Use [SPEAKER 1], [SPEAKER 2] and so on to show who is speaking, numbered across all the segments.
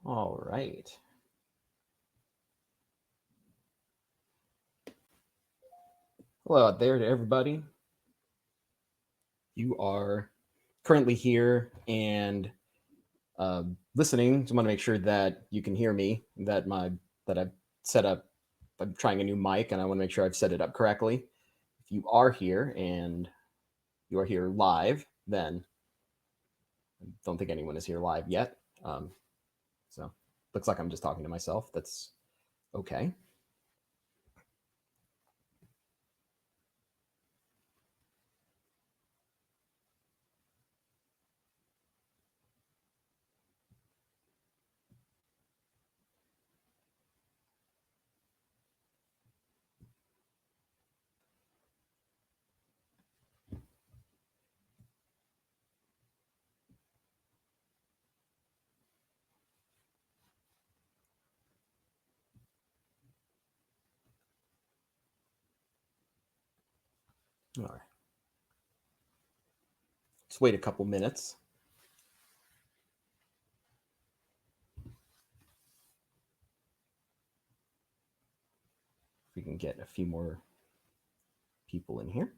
[SPEAKER 1] All right. Hello out there to everybody. You are currently here and listening. So I want to make sure that you can hear me. That I've set up. I'm trying a new mic, and I want to make sure I've set it up correctly. If you are here and you are here live, then I don't think anyone is here live yet. So looks like I'm just talking to myself. That's okay. All right. Let's wait a couple minutes. If we can get a few more people in here.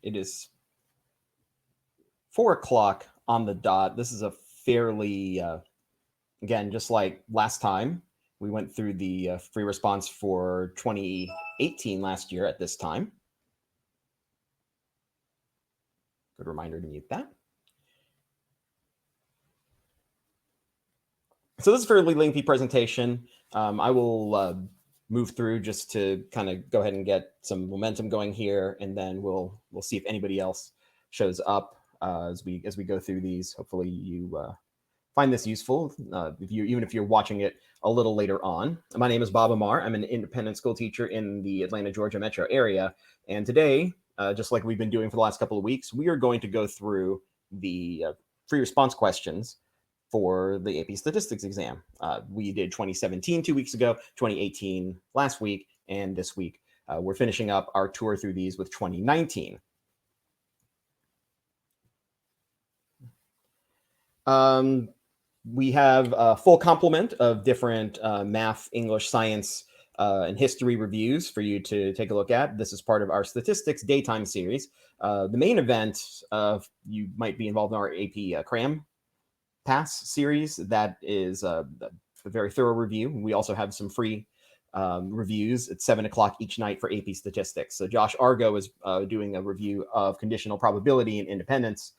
[SPEAKER 1] It is 4 o'clock on the dot. This is a fairly, again, just like last time, we went through the free response for 2018 last year at this time. Good reminder to mute that. So this is a fairly lengthy presentation. I will move through just to kind of go ahead and get some momentum going here, and then we'll see if anybody else shows up as we go through these. Hopefully you find this useful, even if you're watching it a little later on. My name is Bob Amar. I'm an independent school teacher in the Atlanta, Georgia metro area. And today, just like we've been doing for the last couple of weeks, we are going to go through the free response questions for the AP Statistics exam. We did 2017 2 weeks ago, 2018 last week, and this week we're finishing up our tour through these with 2019. We have a full complement of different math, English, science, and history reviews for you to take a look at. This is part of our statistics daytime series. The main event, you might be involved in our AP Cram Pass series. That is a very thorough review. We also have some free reviews at 7 o'clock each night for AP Statistics. So Josh Argo is doing a review of Conditional Probability and Independence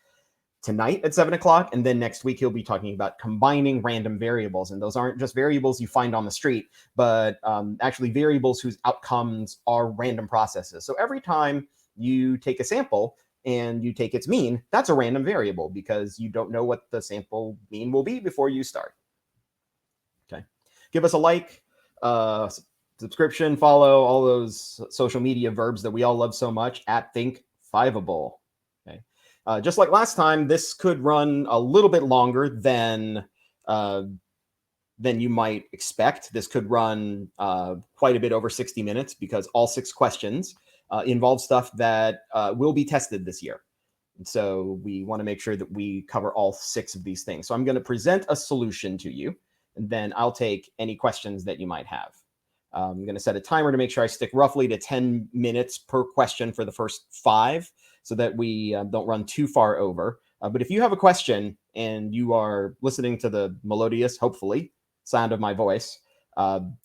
[SPEAKER 1] tonight at 7 o'clock. And then next week, he'll be talking about combining random variables. And those aren't just variables you find on the street, but actually variables whose outcomes are random processes. So every time you take a sample and you take its mean, that's a random variable because you don't know what the sample mean will be before you start. Okay. Give us a like, subscription, follow, all those social media verbs that we all love so much at Think5able. Okay. Just like last time, this could run a little bit longer than you might expect. This could run quite a bit over 60 minutes because all 6 questions involve stuff that will be tested this year. And so we want to make sure that we cover all 6 of these things. So I'm going to present a solution to you, and then I'll take any questions that you might have. I'm going to set a timer to make sure I stick roughly to 10 minutes per question for the first 5 so that we don't run too far over. But if you have a question and you are listening to the melodious, hopefully, sound of my voice,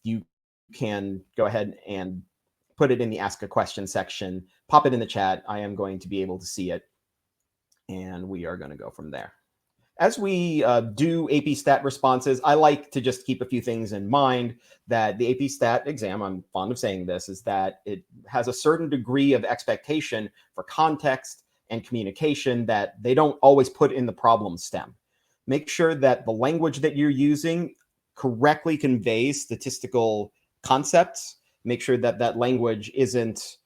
[SPEAKER 1] you can go ahead and put it in the Ask a Question section, pop it in the chat. I am going to be able to see it, and we are going to go from there. As we do AP Stat responses, I like to just keep a few things in mind. That the AP Stat exam, I'm fond of saying this, is that it has a certain degree of expectation for context and communication that they don't always put in the problem stem. Make sure that the language that you're using correctly conveys statistical concepts. Make sure that that language isn't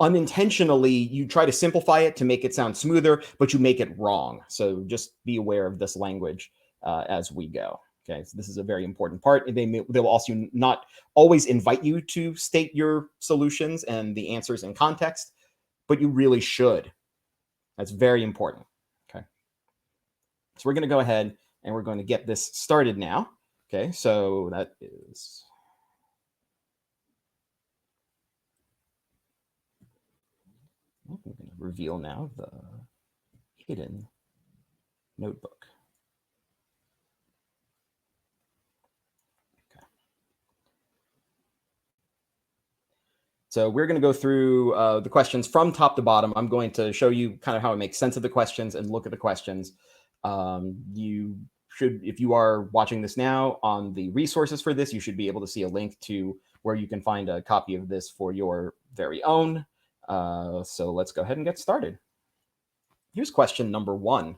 [SPEAKER 1] unintentionally, you try to simplify it to make it sound smoother, but you make it wrong. So just be aware of this language as we go. Okay, so this is a very important part. They will also not always invite you to state your solutions and the answers in context, but you really should. That's very important. Okay, so we're going to go ahead and we're going to get this started now. Okay, so that is. I'm going to reveal now the hidden notebook. Okay. So we're going to go through the questions from top to bottom. I'm going to show you kind of how I make sense of the questions and look at the questions. You should, if you are watching this now, on the resources for this, you should be able to see a link to where you can find a copy of this for your very own. So let's go ahead and get started. Here's question number 1.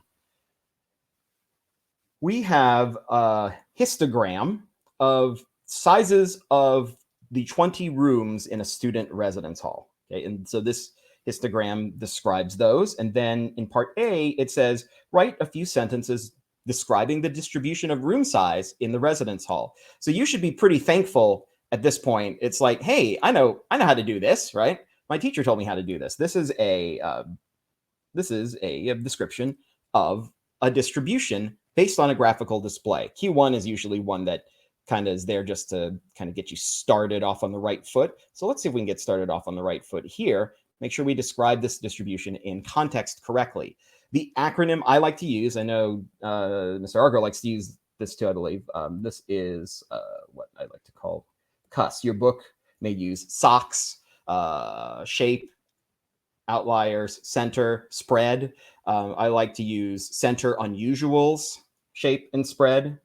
[SPEAKER 1] We have a histogram of sizes of the 20 rooms in a student residence hall. Okay, and so this histogram describes those. And then in part A, it says, write a few sentences describing the distribution of room size in the residence hall. So you should be pretty thankful at this point. It's like, hey, I know how to do this, right? My teacher told me how to do this. This is a description of a distribution based on a graphical display. Q1 is usually one that kind of is there just to kind of get you started off on the right foot. So let's see if we can get started off on the right foot here. Make sure we describe this distribution in context correctly. The acronym I like to use, I know Mr. Argo likes to use this too, I believe. This is what I like to call CUS. Your book may use SOX, shape, outliers, center, spread. I like to use center, unusuals, shape, and spread.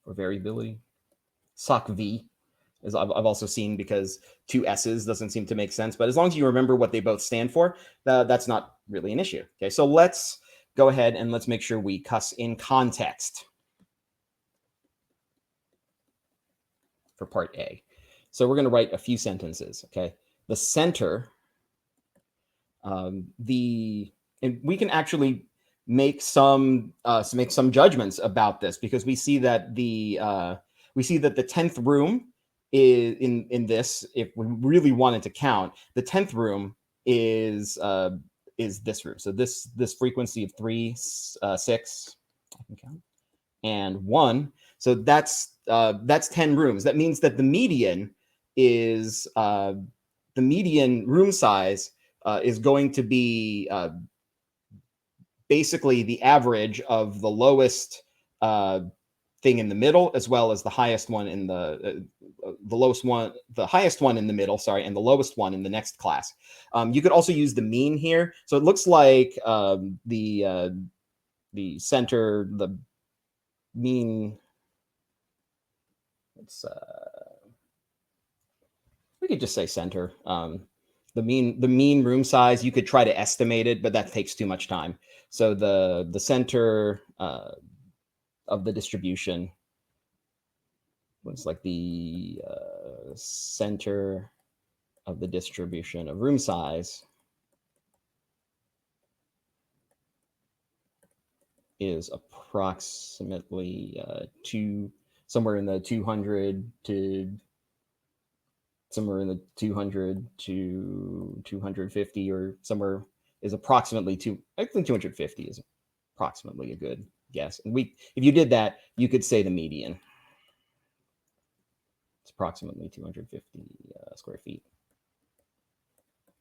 [SPEAKER 1] Or variability. SOC V is I've also seen, because 2 S's doesn't seem to make sense. But as long as you remember what they both stand for, that's not really an issue. Okay, so let's go ahead and let's make sure we CUS in context for part A. So we're going to write a few sentences. Okay, the center, and we can actually make some judgments about this, because we see that the 10th room is in this. If we really wanted to count, the 10th room is this room. So this frequency of 3, 6, I can count, and 1. So that's 10 rooms. That means that the median is the median room size is going to be basically the average of the lowest thing in the middle, as well as the highest one in the highest one in the middle, sorry, and the lowest one in the next class. You could also use the mean here. So it looks like the center, the mean. We could just say center. The mean room size, you could try to estimate it, but that takes too much time. So the center of the distribution looks like the center of the distribution of room size is approximately somewhere in the 200 to 250, or somewhere is approximately I think 250 is approximately a good guess. And if you did that, you could say the median. It's approximately 250 square feet,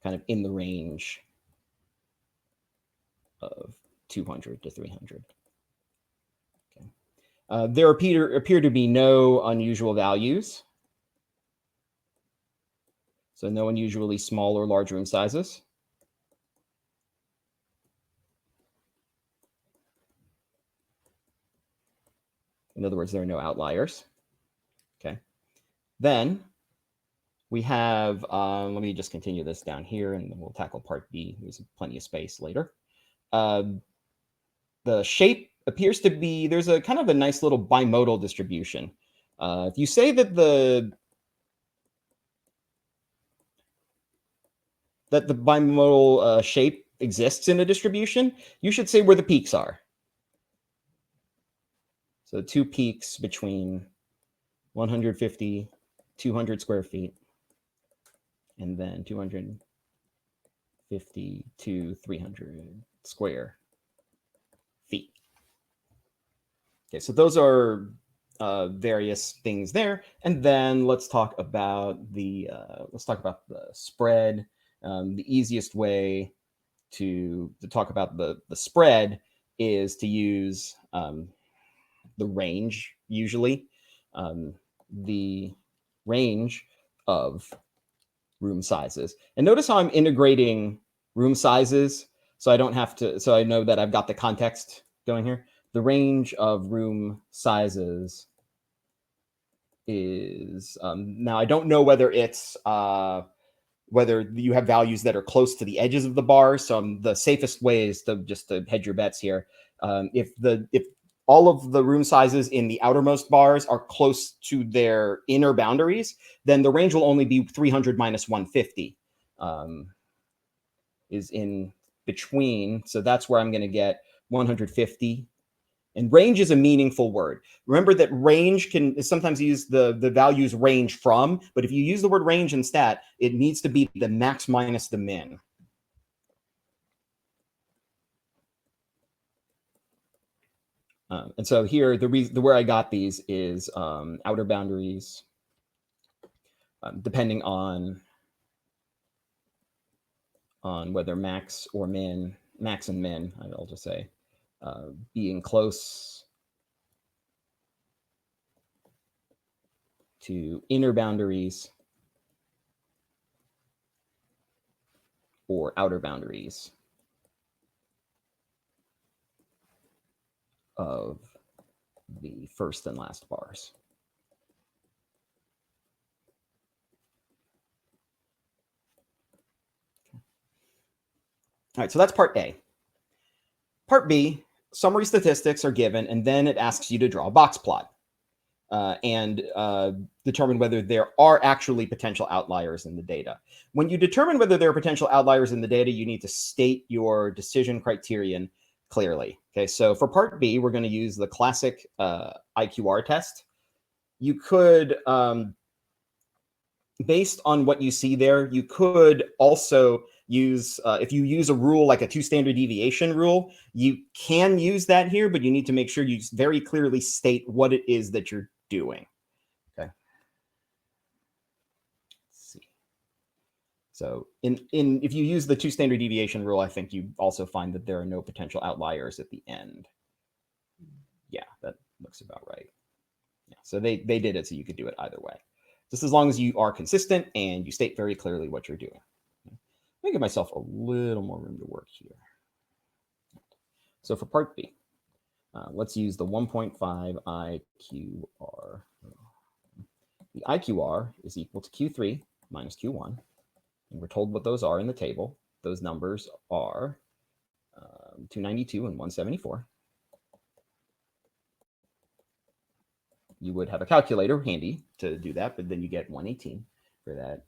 [SPEAKER 1] kind of in the range of 200 to 300. Okay. There appear to be no unusual values. So no unusually small or large room sizes. In other words, there are no outliers. Okay. Then we have, let me just continue this down here, and then we'll tackle part B. There's plenty of space later. The shape appears to be, there's a kind of a nice little bimodal distribution. If you say that that the bimodal shape exists in a distribution, you should say where the peaks are. So 2 peaks between 150, 200 square feet, and then 250 to 300 square feet. Okay, so those are various things there, and then let's talk about the spread. The easiest way to talk about the spread is to use the range. Usually, the range of room sizes, and notice how I'm integrating room sizes, so I don't have to. So I know that I've got the context going here. The range of room sizes is now I don't know whether it's whether you have values that are close to the edges of the bars. So the safest way is to just to hedge your bets here. If all of the room sizes in the outermost bars are close to their inner boundaries, then the range will only be 300 minus 150 is in between. So that's where I'm going to get 150. And range is a meaningful word. Remember that range can sometimes use the values range from, but if you use the word range in stat, it needs to be the max minus the min. And so here, where I got these is outer boundaries, depending on whether max or min, max and min, I'll just say, being close to inner boundaries or outer boundaries of the first and last bars. All right, so that's part A. Part B, summary statistics are given, and then it asks you to draw a box plot and determine whether there are actually potential outliers in the data. When you determine whether there are potential outliers in the data, you need to state your decision criterion clearly. Okay, so for part B, we're going to use the classic IQR test. You could, based on what you see there, you could also use, if you use a rule like a 2 standard deviation rule, you can use that here, but you need to make sure you very clearly state what it is that you're doing. Okay. Let's see. So if you use the 2 standard deviation rule, I think you also find that there are no potential outliers at the end. Yeah, that looks about right. Yeah, so they did it so you could do it either way. Just as long as you are consistent and you state very clearly what you're doing. Let me give myself a little more room to work here. So for part B, let's use the 1.5 IQR. The IQR is equal to Q3 minus Q1. And we're told what those are in the table. Those numbers are 292 and 174. You would have a calculator handy to do that, but then you get 118 for that.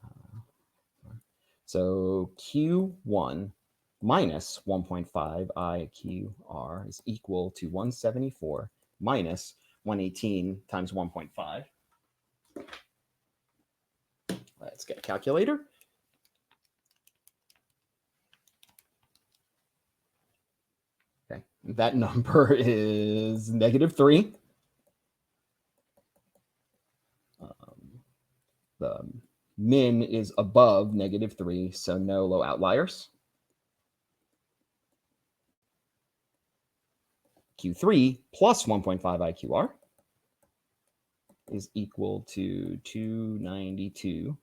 [SPEAKER 1] So Q1 minus 1.5 IQR is equal to 174 minus 118 times 1.5. Let's get a calculator. Okay, that number is -3. The min is above -3, so no low outliers. Q3 plus 1.5 IQR is equal to 292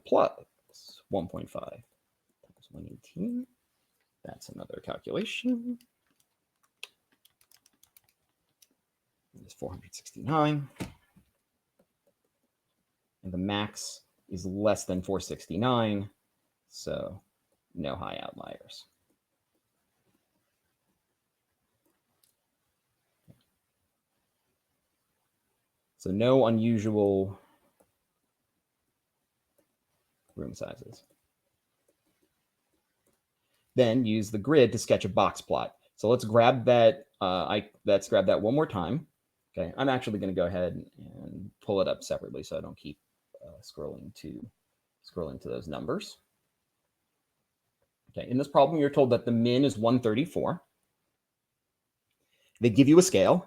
[SPEAKER 1] plus 1.5 times 118. That's another calculation. It's 469. And the max is less than 469, so no high outliers. So no unusual room sizes. then use the grid to sketch a box plot. So let's grab that. Let's grab that one more time. Okay, I'm actually going to go ahead and pull it up separately so I don't keep scrolling to those numbers. Okay, in this problem, you're told that the min is 134. They give you a scale.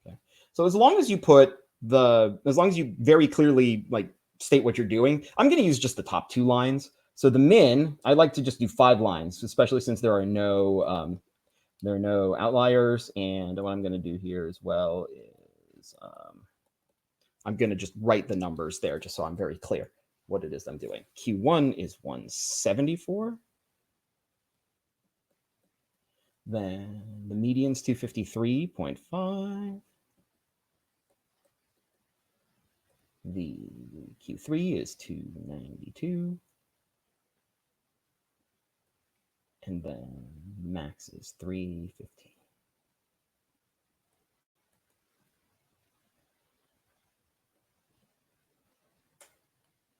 [SPEAKER 1] Okay. So as long as you very clearly like state what you're doing, I'm going to use just the top 2 lines. So the min, I like to just do 5 lines, especially since there are no outliers. And what I'm going to do here as well is I'm going to just write the numbers there just so I'm very clear what it is I'm doing. Q1 is 174. Then the median's 253.5. The Q3 is 292. And then max is 315.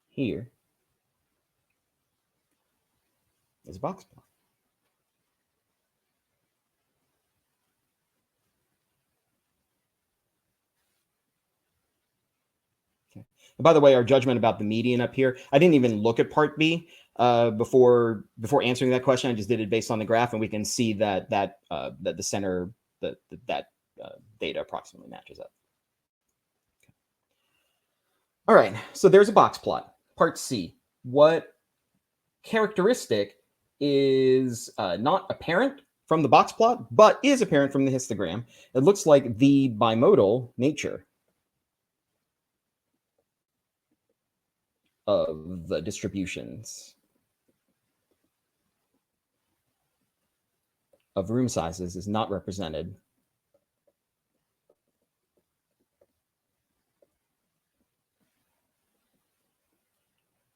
[SPEAKER 1] Here is a box plot. Okay. And by the way, our judgment about the median up here, I didn't even look at part B before answering that question. I just did it based on the graph, and we can see that the center that data approximately matches up. Okay. All right, so there's a box plot. Part C, what characteristic is not apparent from the box plot, but is apparent from the histogram? It looks like the bimodal nature of the distributions of room sizes is not represented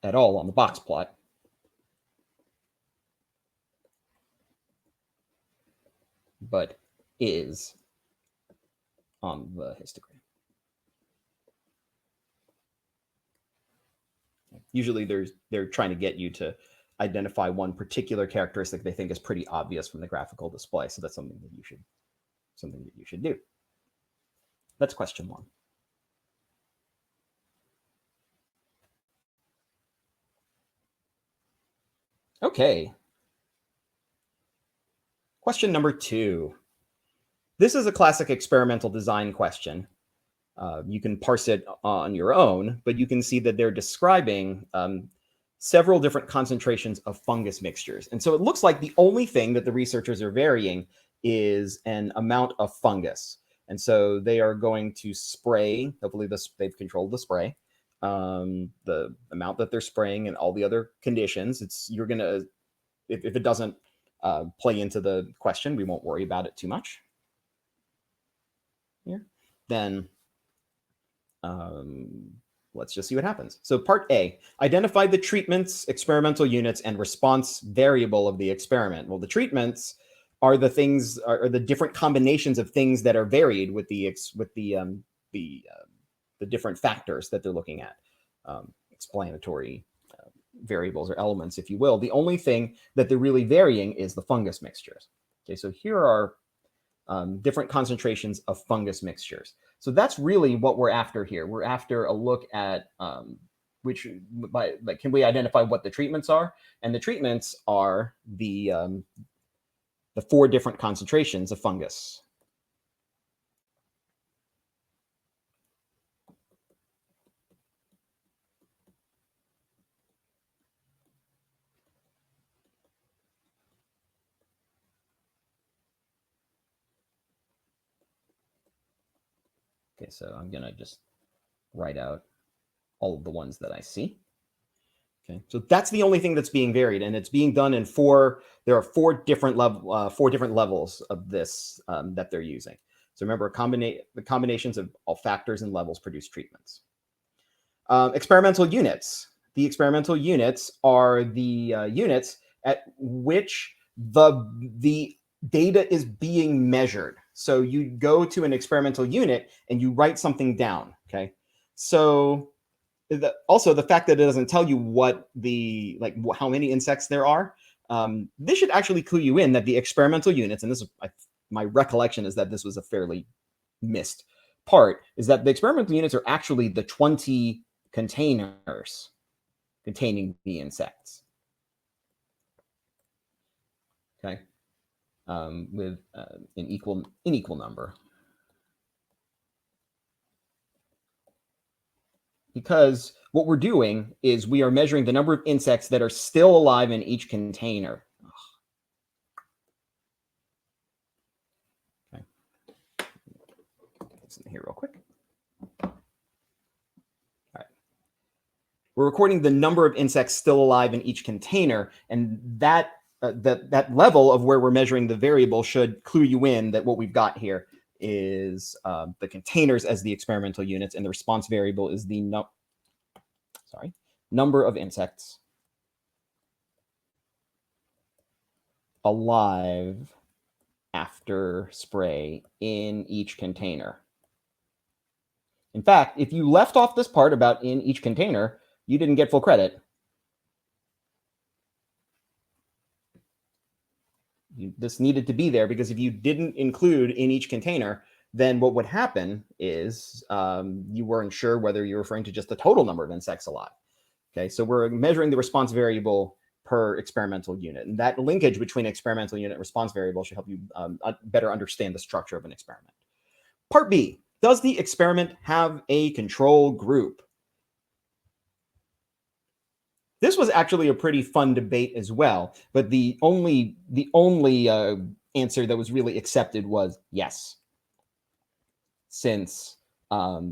[SPEAKER 1] at all on the box plot, but is on the histogram. Usually they're trying to get you to identify one particular characteristic they think is pretty obvious from the graphical display. So that's something that you should do. That's question 1. Okay. Question number 2. This is a classic experimental design question. You can parse it on your own, but you can see that they're describing several different concentrations of fungus mixtures. And so it looks like the only thing that the researchers are varying is an amount of fungus. And so they are going to spray, hopefully they've controlled the spray, the amount that they're spraying and all the other conditions. If it doesn't play into the question, we won't worry about it too much. Here. Then let's just see what happens. So part A, identify the treatments, experimental units, and response variable of the experiment. Well, the treatments are the things, are the different combinations of things that are varied with the different factors that they're looking at, explanatory variables or elements, if you will. The only thing that they're really varying is the fungus mixtures. Okay, so here are different concentrations of fungus mixtures. So that's really what we're after here. We're after a look at can we identify what the treatments are? And the treatments are the 4 different concentrations of fungus. Okay, so I'm going to just write out all of the ones that I see. Okay, so that's the only thing that's being varied, and it's being done in 4. There are 4 different levels of this that they're using. So remember, the combinations of all factors and levels produce treatments. Experimental units. The experimental units are the units at which the data is being measured. So you go to an experimental unit and you write something down. Okay, so also the fact that it doesn't tell you what how many insects there are this should actually clue you in that the experimental units, and this is my recollection is that this was a fairly missed part, is that the experimental units are actually the 20 containers containing the insects. Okay, with an unequal number. Because what we're doing is we are measuring the number of insects that are still alive in each container. Okay. This in here real quick. All right. We're recording the number of insects still alive in each container, and that level of where we're measuring the variable should clue you in that what we've got here is the containers as the experimental units, and the response variable is the number of insects alive after spray in each container. In fact, if you left off this part about in each container, you didn't get full credit. This needed to be there, because if you didn't include in each container, then what would happen is you weren't sure whether you're referring to just the total number of insects alive. Okay, so we're measuring the response variable per experimental unit. And that linkage between experimental unit and response variable should help you better understand the structure of an experiment. Part B, does the experiment have a control group? This was actually a pretty fun debate as well, but the only answer that was really accepted was yes, since there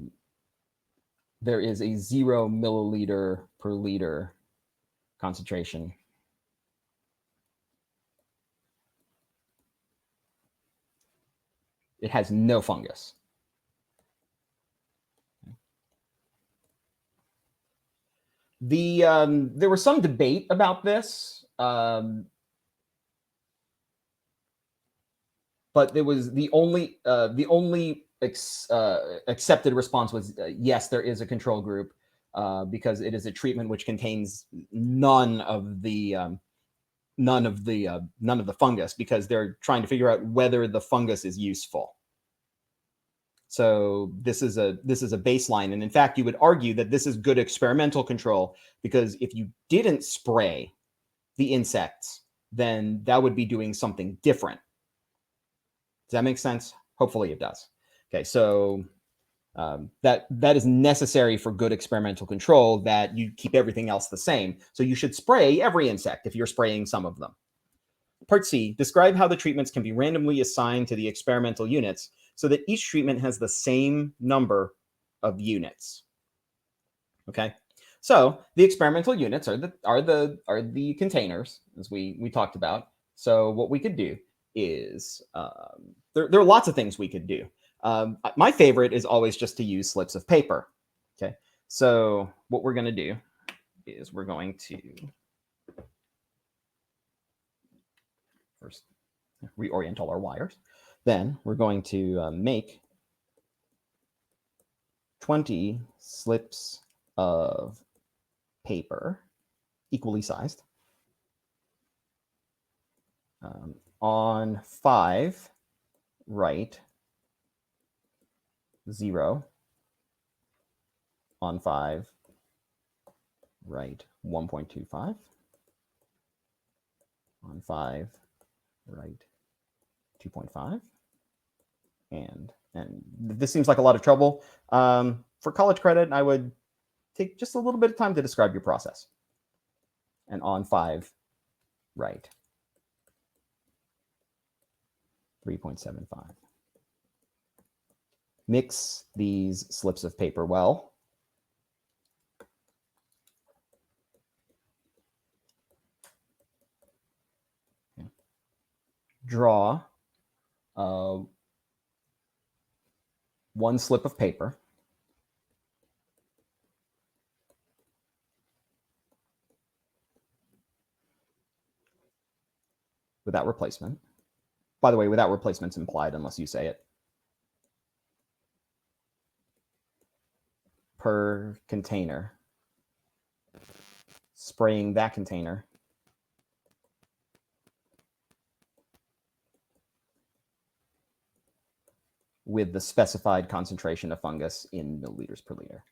[SPEAKER 1] is a 0 milliliter per liter concentration. It has no fungus. There was some debate about this, but there was the only accepted response was yes, there is a control group, because it is a treatment which contains none of the fungus, because they're trying to figure out whether the fungus is useful. So this is a baseline, and in fact, you would argue that this is good experimental control, because if you didn't spray the insects, then that would be doing something different. Does that make sense? Hopefully it does. Okay, so that is necessary for good experimental control, that you keep everything else the same. So you should spray every insect if you're spraying some of them. Part C, describe how the treatments can be randomly assigned to the experimental units so that each treatment has the same number of units. Okay, so the experimental units are the containers, as we talked about. So what we could do is there are lots of things we could do. My favorite is always just to use slips of paper. Okay, so what we're going to do is we're going to first reorient all our wires. Then we're going to make 20 slips of paper, equally sized. On 5, write 0. On 5, write 1.25. On 5, write 2.5. And this seems like a lot of trouble. For college credit, I would take just a little bit of time to describe your process. And on 5, write 3.75. Mix these slips of paper well. Okay. Draw one slip of paper without replacement. By the way, without replacement's implied unless you say it. Per container. Spraying that container with the specified concentration of fungus in milliliters per liter.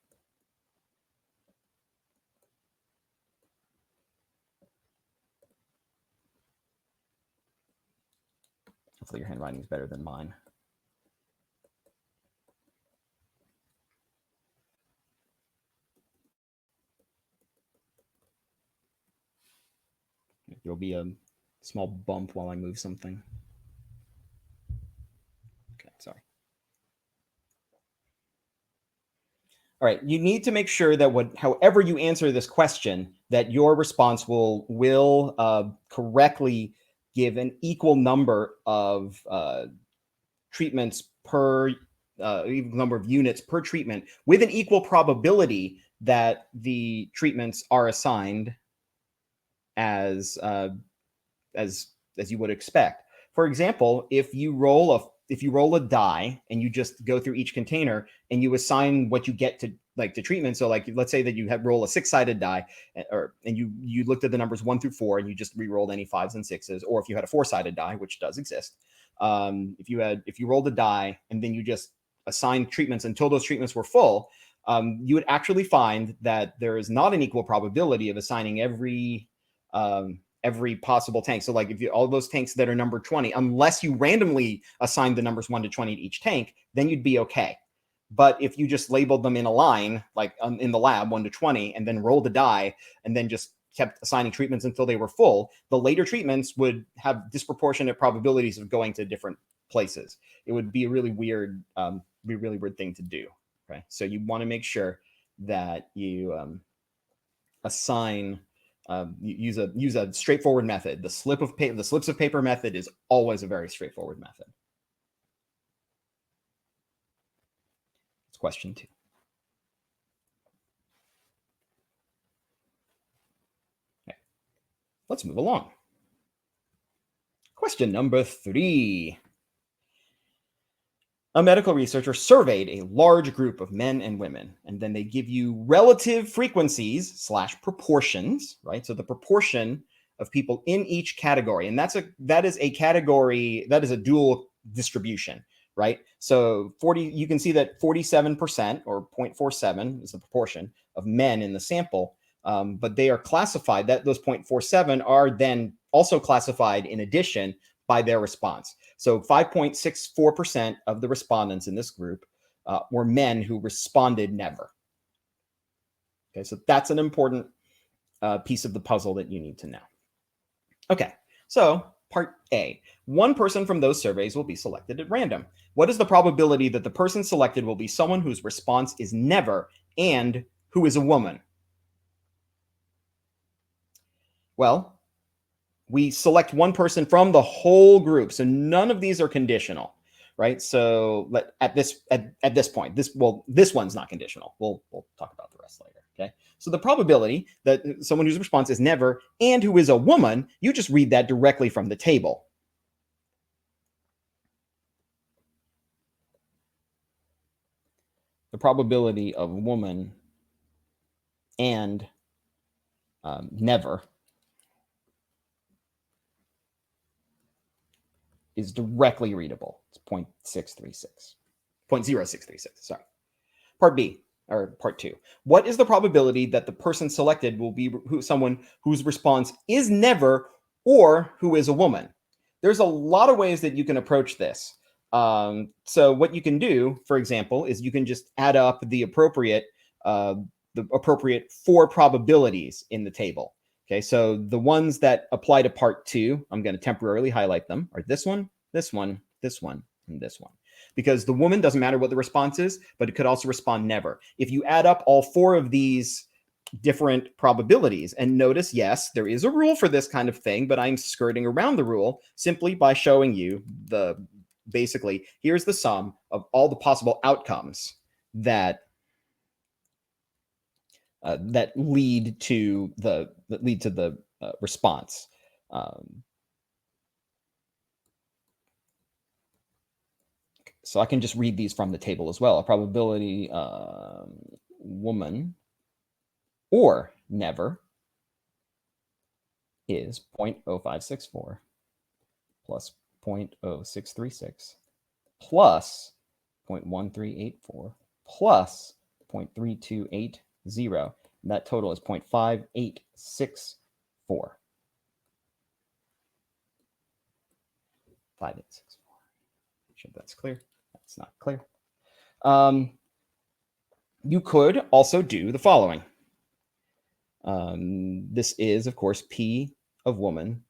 [SPEAKER 1] Hopefully your handwriting is better than mine. There'll be a small bump while I move something. Okay, sorry. All right, you need to make sure that however you answer this question, that your response will correctly give an equal number of treatments per equal number of units per treatment with an equal probability that the treatments are assigned as you would expect. For example, if you roll a die and you just go through each container and you assign what you get to treatment. So like, let's say that you roll a 6-sided die, and you looked at the numbers 1 through 4 and you just re-rolled any 5s and 6s, or if you had a 4-sided die, which does exist. If you rolled a die and then you just assigned treatments until those treatments were full, you would actually find that there is not an equal probability of assigning every possible tank. So like all those tanks that are number 20, unless you randomly assign the numbers 1 to 20 to each tank, then you'd be okay. But if you just labeled them in a line, like in the lab 1 to 20, and then rolled a die and then just kept assigning treatments until they were full, the later treatments would have disproportionate probabilities of going to different places. It would be a really weird thing to do. Okay, so you want to make sure that you assign. Use a straightforward method. The slips of paper method is always a very straightforward method. It's question 2. Okay. Let's move along. Question number 3. A medical researcher surveyed a large group of men and women, and then they give you relative frequencies / proportions, right? So the proportion of people in each category, and that is a category, that is a dual distribution, right? So you can see that 47% or 0.47 is the proportion of men in the sample, but they are classified, that those 0.47 are then also classified in addition by their response. So 5.64% of the respondents in this group were men who responded never. Okay, so that's an important piece of the puzzle that you need to know. Okay, so part A. One person from those surveys will be selected at random. What is the probability that the person selected will be someone whose response is never and who is a woman? Well, we select one person from the whole group, so none of these are conditional, right? So at this point, this one's not conditional. We'll talk about the rest later. Okay. So the probability that someone whose response is never and who is a woman, you just read that directly from the table. The probability of woman and never is directly readable. It's 0.0636. Sorry. Part B, or part 2. What is the probability that the person selected will be someone whose response is never or who is a woman? There's a lot of ways that you can approach this. So what you can do, for example, is you can just add up the appropriate 4 probabilities in the table. Okay, so the ones that apply to part 2, I'm going to temporarily highlight them, are this one, this one, this one, and this one. Because the woman doesn't matter what the response is, but it could also respond never. If you add up all 4 of these different probabilities, and notice, yes, there is a rule for this kind of thing, but I'm skirting around the rule simply by showing you basically, here's the sum of all the possible outcomes that lead to the response. So I can just read these from the table as well. A probability woman or never is 0.0564 plus 0.0636 plus 0.1384 plus 0.3280. And that total is 0.5864. Sure that's clear. That's not clear. You could also do the following. This is, of course, P of woman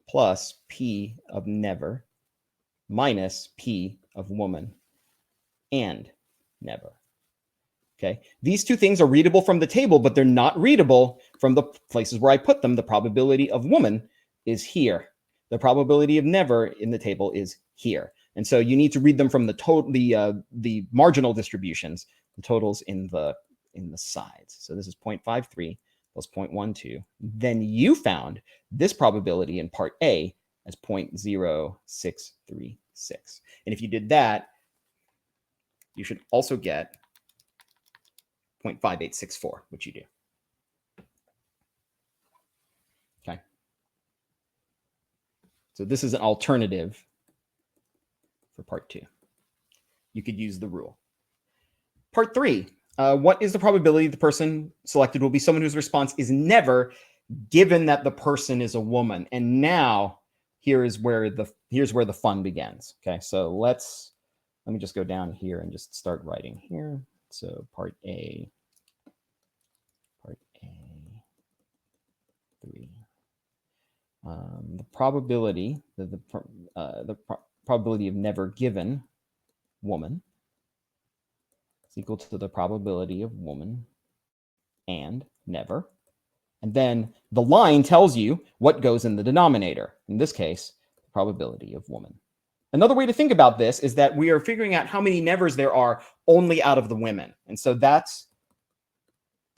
[SPEAKER 1] plus P of never minus P of woman and never. Okay, these two things are readable from the table, but they're not readable from the places where I put them. The probability of woman is here. The probability of never in the table is here. And so you need to read them from the total, the marginal distributions, the totals in the sides. So this is 0.53 plus 0.12. Then you found this probability in part A as 0.0636. And if you did that, you should also get 0.5864, which you do. Okay. So this is an alternative for part 2. You could use the rule. Part 3, what is the probability the person selected will be someone whose response is never, given that the person is a woman? And now here's where the fun begins. Okay, so let me just go down here and just start writing here. So part A 3. The probability, the probability of never given woman is equal to the probability of woman and never. And then the line tells you what goes in the denominator. In this case, the probability of woman. Another way to think about this is that we are figuring out how many nevers there are only out of the women. And so that's,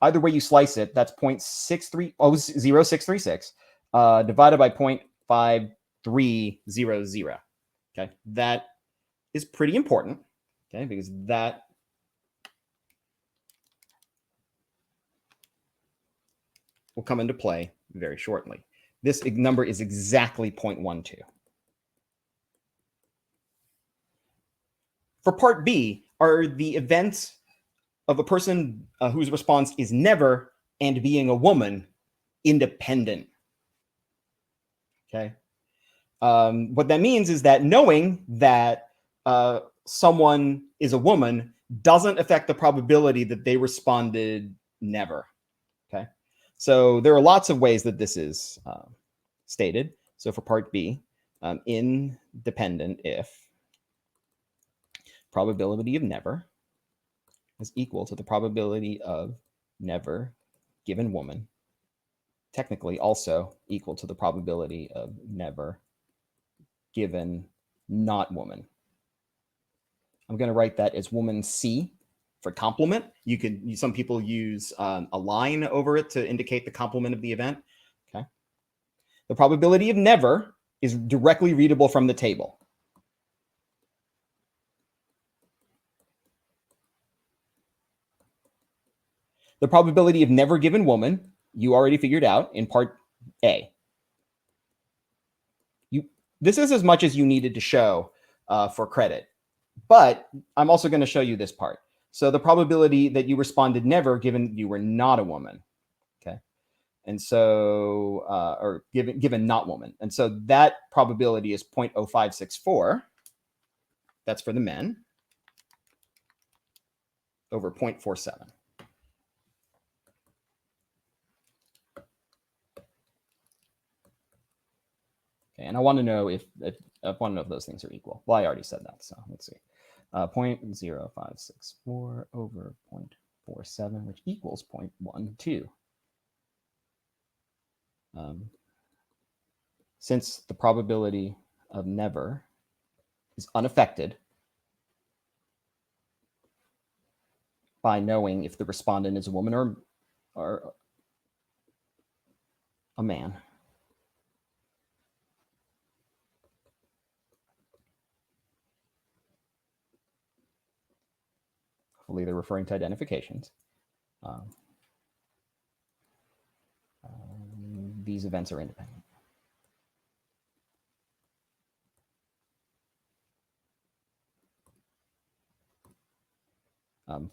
[SPEAKER 1] either way you slice it, that's 0.0636 divided by 0.5300. Okay, that is pretty important. Okay, because that will come into play very shortly. This number is exactly 0.12. For part B, are the events of a person whose response is never and being a woman independent? Okay. What that means is that knowing that someone is a woman doesn't affect the probability that they responded never. Okay. So there are lots of ways that this is stated. So for part B, independent if probability of never is equal to the probability of never given woman, technically also equal to the probability of never given not woman. I'm going to write that as woman C for complement. Some people use a line over it to indicate the complement of the event. Okay. The probability of never is directly readable from the table. The probability of never given woman, you already figured out in part A. This is as much as you needed to show for credit, but I'm also going to show you this part. So the probability that you responded never, given you were not a woman, okay, and so or given not woman, and so that probability is 0.0564. That's for the men over 0.47. Okay, and I want to know if those things are equal. Well, I already said that, so let's see. 0.0564 over 0.47, which equals 0.12. Since the probability of never is unaffected by knowing if the respondent is a woman or a man, hopefully they're referring to identifications. These events are independent.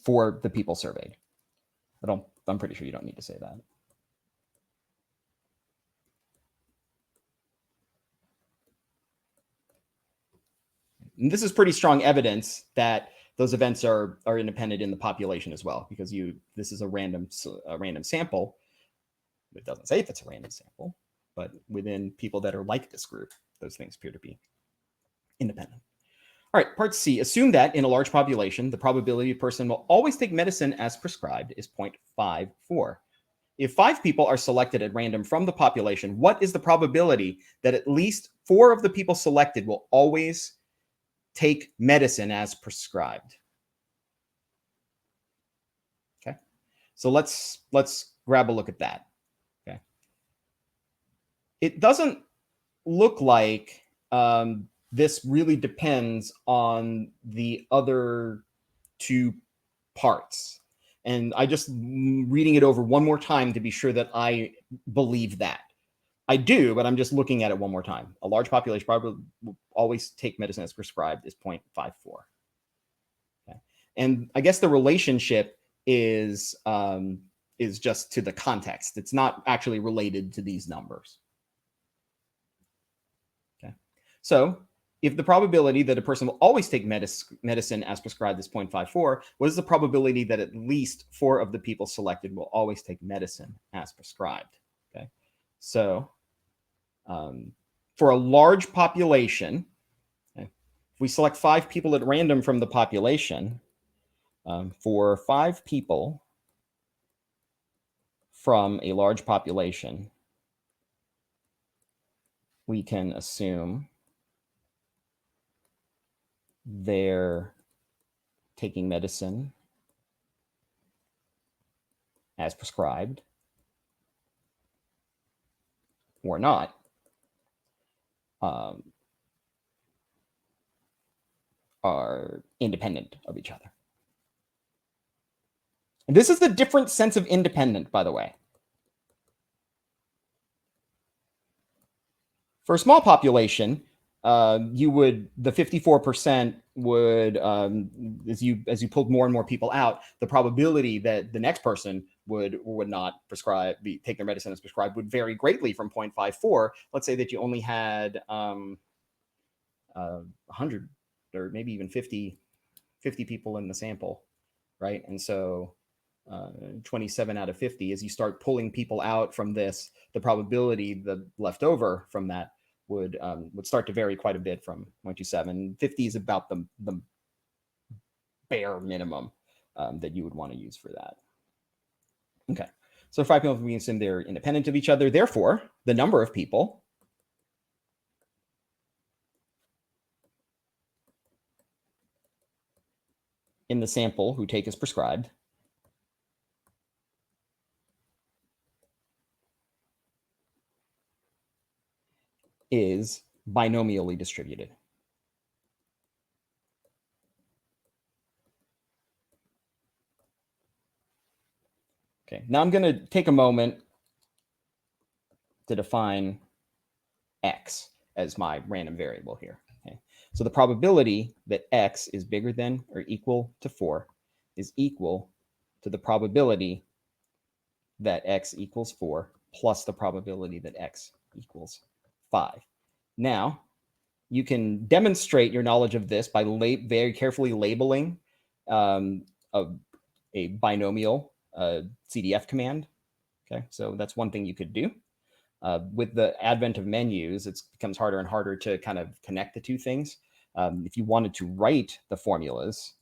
[SPEAKER 1] for the people surveyed. I'm pretty sure you don't need to say that. And this is pretty strong evidence that those events are independent in the population as well, because this is a random sample. It doesn't say if it's a random sample, but within people that are like this group, those things appear to be independent. All right, part C. Assume that in a large population, the probability a person will always take medicine as prescribed is 0.54. If 5 people are selected at random from the population, what is the probability that at least 4 of the people selected will always take medicine as prescribed? Okay, so let's grab a look at that. Okay, it doesn't look like this really depends on the other 2 parts. And I just reading it over one more time to be sure that I believe that. I do, but I'm just looking at it one more time. A large population probably will always take medicine as prescribed is 0.54. Okay. And I guess the relationship is just to the context. It's not actually related to these numbers. Okay. So if the probability that a person will always take medicine as prescribed is 0.54, what is the probability that at least 4 of the people selected will always take medicine as prescribed? Okay, so for a large population, okay, if we select 5 people at random from the population, for 5 people from a large population, we can assume they're taking medicine as prescribed or not, are independent of each other. And this is the different sense of independent, by the way. For a small population, the 54% would, as you pulled more and more people out, the probability that the next person would not take their medicine as prescribed would vary greatly from 0.54. Let's say that you only had 100 or maybe even 50 people in the sample, right? And so 27 out of 50, as you start pulling people out from this, the probability the left over from that would start to vary quite a bit from 0.27. 50 is about the bare minimum that you would want to use for that. Okay, so 5 people, we assume they're independent of each other. Therefore, the number of people in the sample who take as prescribed is binomially distributed. Okay, now I'm going to take a moment to define x as my random variable here. Okay, so the probability that x is bigger than or equal to 4 is equal to the probability that x equals 4 plus the probability that x equals 5. Now, you can demonstrate your knowledge of this by very carefully labeling a binomial CDF command. Okay, so that's one thing you could do. With the advent of menus, it becomes harder and harder to kind of connect the 2 things. If you wanted to write the formulas,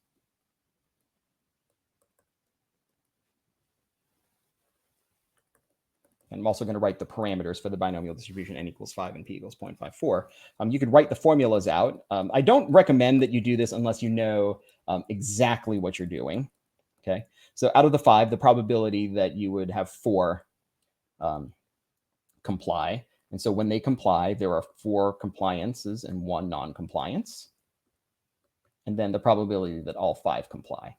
[SPEAKER 1] and I'm also going to write the parameters for the binomial distribution n equals 5 and p equals 0.54. You could write the formulas out. I don't recommend that you do this unless you know exactly what you're doing. Okay, so out of the 5, the probability that you would have 4 comply. And so when they comply, there are 4 compliances and 1 non-compliance. And then the probability that all 5 comply.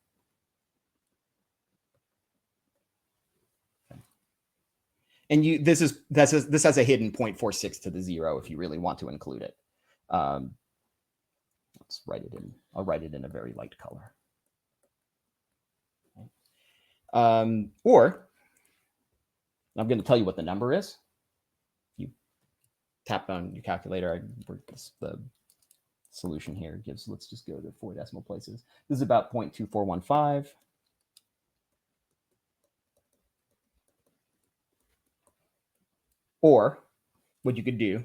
[SPEAKER 1] Okay. And this has a hidden 0.46 to the 0 if you really want to include it. Let's write it in. I'll write it in a very light color. Or I'm going to tell you what the number is. You tap on your calculator. The solution here gives, let's just go to 4 decimal places. This is about 0.2415. Or what you could do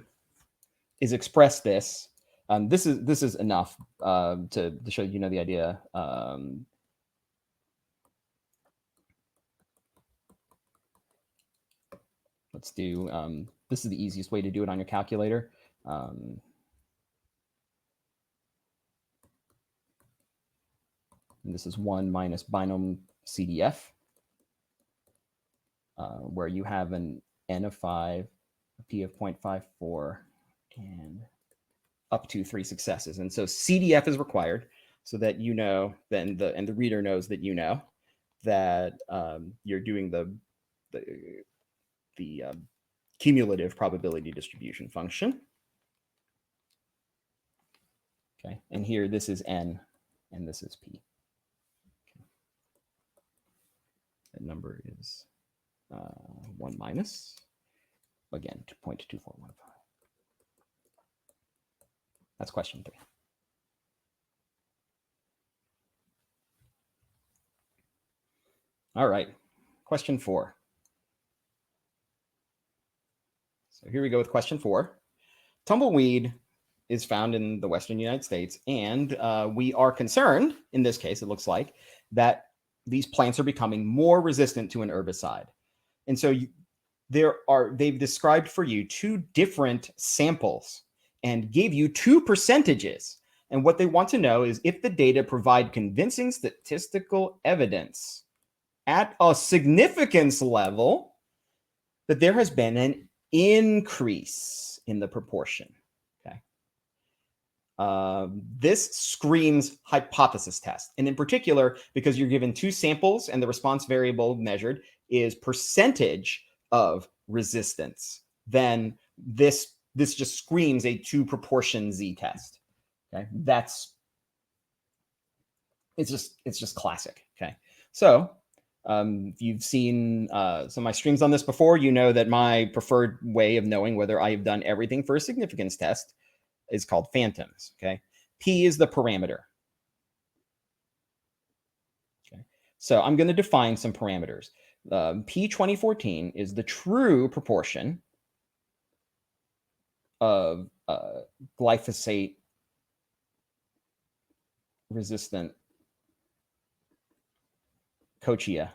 [SPEAKER 1] is express this. This is enough to show you know the idea. Let's do, this is the easiest way to do it on your calculator. And this is 1 minus binomial CDF, where you have an N of 5, a P of 0.54, and up to 3 successes. And so CDF is required so that you know, and the reader knows that you know that you're doing the cumulative probability distribution function. Okay, and here this is N and this is P. Okay. That number is 1 minus, again, 0.2415. That's question 3. All right, question 4. So here we go with question 4. Tumbleweed is found in the Western United States, and we are concerned, in this case, it looks like, that these plants are becoming more resistant to an herbicide. And so they've described for you 2 different samples and gave you 2 percentages. And what they want to know is if the data provide convincing statistical evidence at a significance level that there has been an increase in the proportion. Okay. This screams hypothesis test. And in particular, because you're given 2 samples and the response variable measured is percentage of resistance, then this just screams a 2 proportion z-test. Okay, it's just classic. Okay, so if you've seen some of my streams on this before, you know that my preferred way of knowing whether I have done everything for a significance test is called phantoms. Okay, P is the parameter. Okay, so I'm going to define some parameters. P 2014 is the true proportion of glyphosate resistant Kochia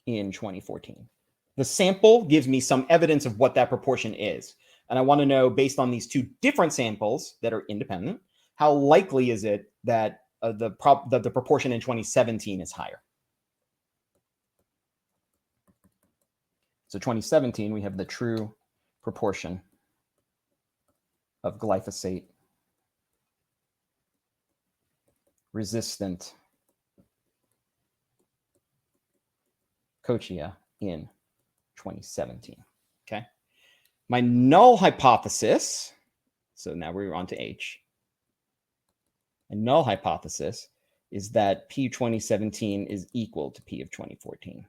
[SPEAKER 1] in 2014. The sample gives me some evidence of what that proportion is. And I want to know, based on these 2 different samples that are independent, how likely is it that the proportion in 2017 is higher? So 2017, we have the true proportion of glyphosate resistant Kochia in 2017. Okay. My null hypothesis, so now we're on to H. My null hypothesis is that P 2017 is equal to P of 2014.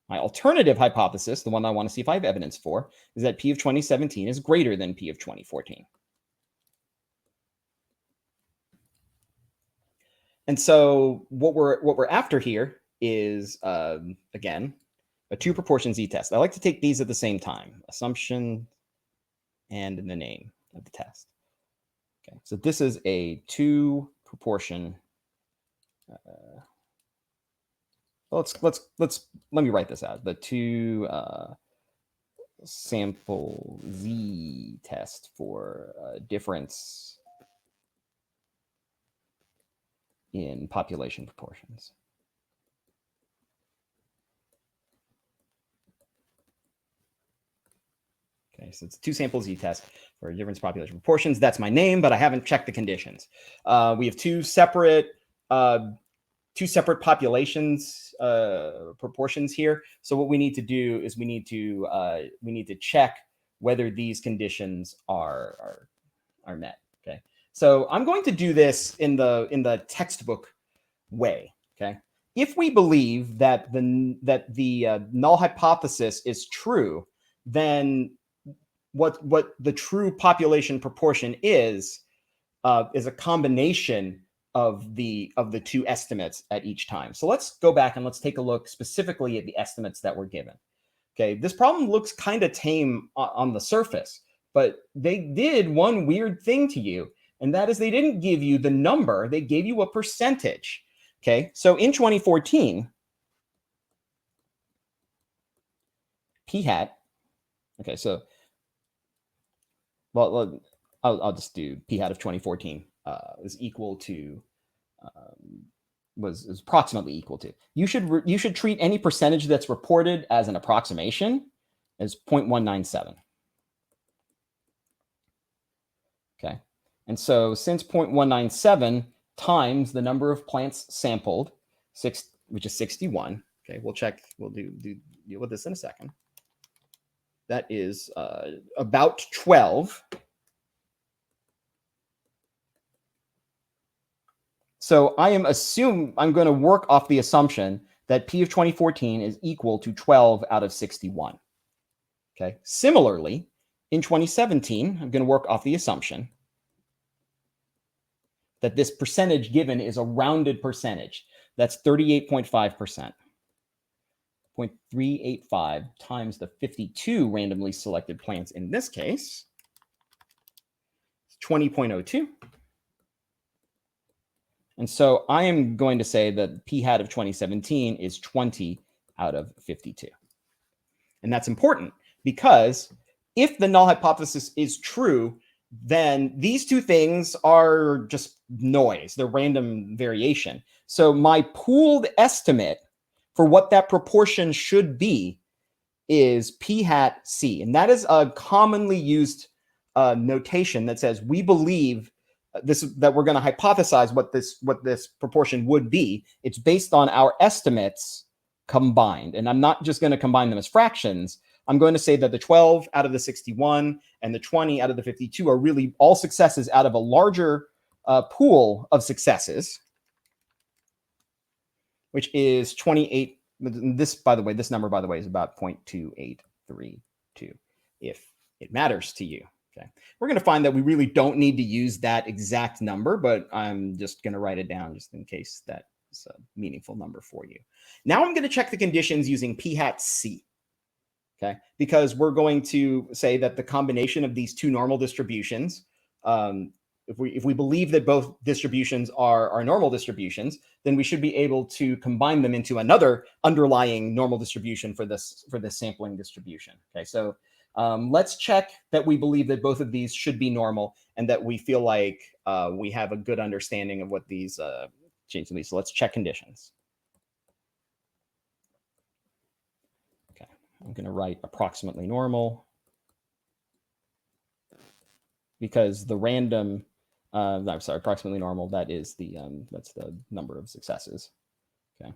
[SPEAKER 1] My alternative hypothesis, the one I want to see if I have evidence for, is that P of 2017 is greater than P of 2014. And so what we're after here is, again, a 2 proportion z-test. I like to take these at the same time, assumption and the name of the test. Okay, so this is a 2 proportion. Let me write this out. The 2 sample z test for difference in population proportions. Okay, so it's 2 sample z-test for difference population proportions. That's my name, but I haven't checked the conditions. We have 2 separate populations proportions here. So what we need to do is we need to check whether these conditions are met. Okay, so I'm going to do this in the textbook way. Okay, if we believe that the null hypothesis is true, then what the true population proportion is a combination of the two estimates at each time. So let's go back and let's take a look specifically at the estimates that were given. Okay, this problem looks kind of tame on the surface, but they did one weird thing to you, and that is they didn't give you the number, they gave you a percentage. Okay, so in 2014, p hat, okay, so, well, I'll just do p hat of 2014 is equal to, was approximately equal to. You should treat any percentage that's reported as an approximation as 0.197. Okay, and so since 0.197 times the number of plants sampled, which is 61. Okay, we'll check. We'll deal with this in a second. That is about 12. So I'm going to work off the assumption that P of 2014 is equal to 12 out of 61. Okay. Similarly, in 2017, I'm going to work off the assumption that this percentage given is a rounded percentage. That's 38.5%. 0.385 times the 52 randomly selected plants in this case, 20.02. And so I am going to say that p hat of 2017 is 20 out of 52. And that's important because if the null hypothesis is true, then these two things are just noise. They're random variation. So my pooled estimate for what that proportion should be is p hat c. And that is a commonly used notation that says we believe that we're going to hypothesize what this proportion would be. It's based on our estimates combined. And I'm not just going to combine them as fractions. I'm going to say that the 12 out of the 61 and the 20 out of the 52 are really all successes out of a larger pool of successes, which is 28. This, by the way, this number, by the way, is about 0.2832, if it matters to you. Okay, we're going to find that we really don't need to use that exact number, but I'm just going to write it down just in case that's a meaningful number for you. Now I'm going to check the conditions using p hat c. Okay, because we're going to say that the combination of these two normal distributions, if we believe that both distributions are normal distributions, then we should be able to combine them into another underlying normal distribution for this sampling distribution. Okay, so let's check that we believe that both of these should be normal and that we feel like we have a good understanding of what these changes be. So let's check conditions. Okay, I'm going to write approximately normal because the random, I'm sorry, approximately normal, that is that's the number of successes. Okay.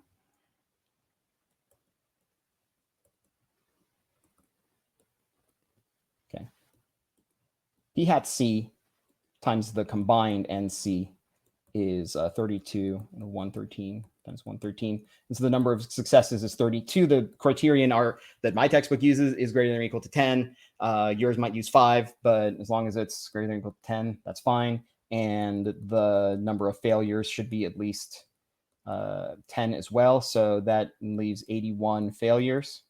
[SPEAKER 1] Okay. P hat c times the combined NC is 32 and 113 times 113. And so the number of successes is 32. The criterion that my textbook uses is greater than or equal to 10. Yours might use 5, but as long as it's greater than or equal to 10, that's fine. And the number of failures should be at least 10 as well. So that leaves 81 failures.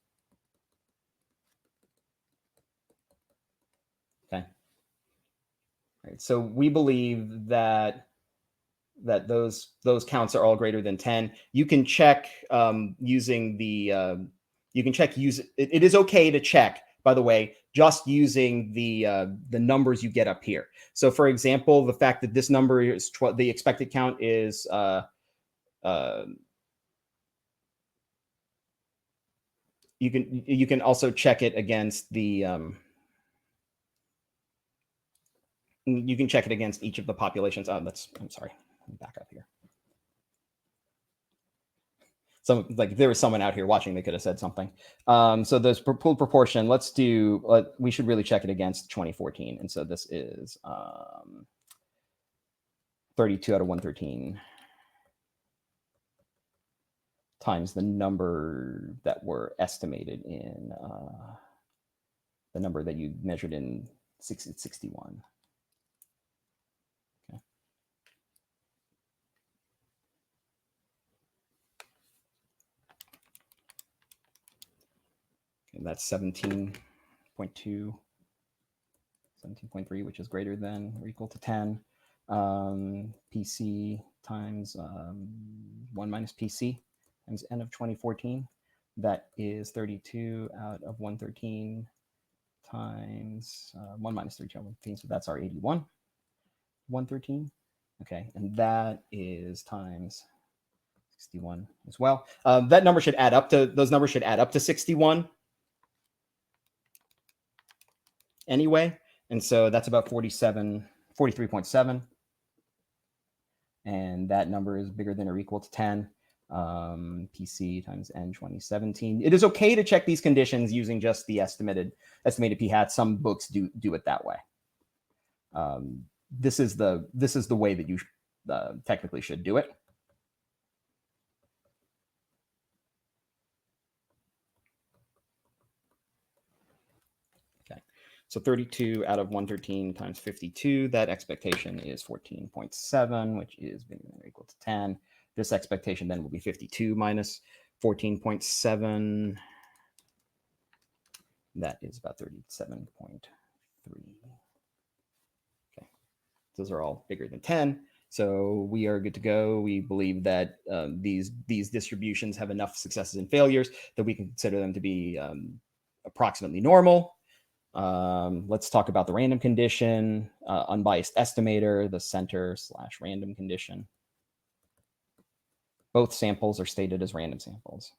[SPEAKER 1] Okay. All right. So we believe that those counts are all greater than 10. You can check using the it is okay to check, by the way, just using the numbers you get up here. So for example, the fact that this number is the expected count is you can also check it against the you can check it against each of the populations. I'm sorry, back up here. So like if there was someone out here watching, they could have said something. So this pooled proportion, we should really check it against 2014. And so this is 32 out of 113. times the number that were estimated in the number that you measured in 61. Okay. And that's 17.2, 17.3, which is greater than or equal to 10. PC times 1 minus PC times n of 2014. That is 32 out of 113 times 1 minus 32 out of 113. So that's our 81, 113. Okay, and that is times 61 as well. That number should add up to, those numbers should add up to 61 anyway. And so that's about 43.7. And that number is bigger than or equal to 10. PC times n 2017. It is okay to check these conditions using just the estimated p hat. Some books do it that way. This is the way that you technically should do it. Okay, so 32 out of 113 times 52. That expectation is 14.7, which is bigger than or equal to 10. This expectation then will be 52 minus 14.7. That is about 37.3. Okay, those are all bigger than 10. So we are good to go. We believe that these distributions have enough successes and failures that we can consider them to be approximately normal. Let's talk about the random condition, unbiased estimator, the center/random condition. Both samples are stated as random samples.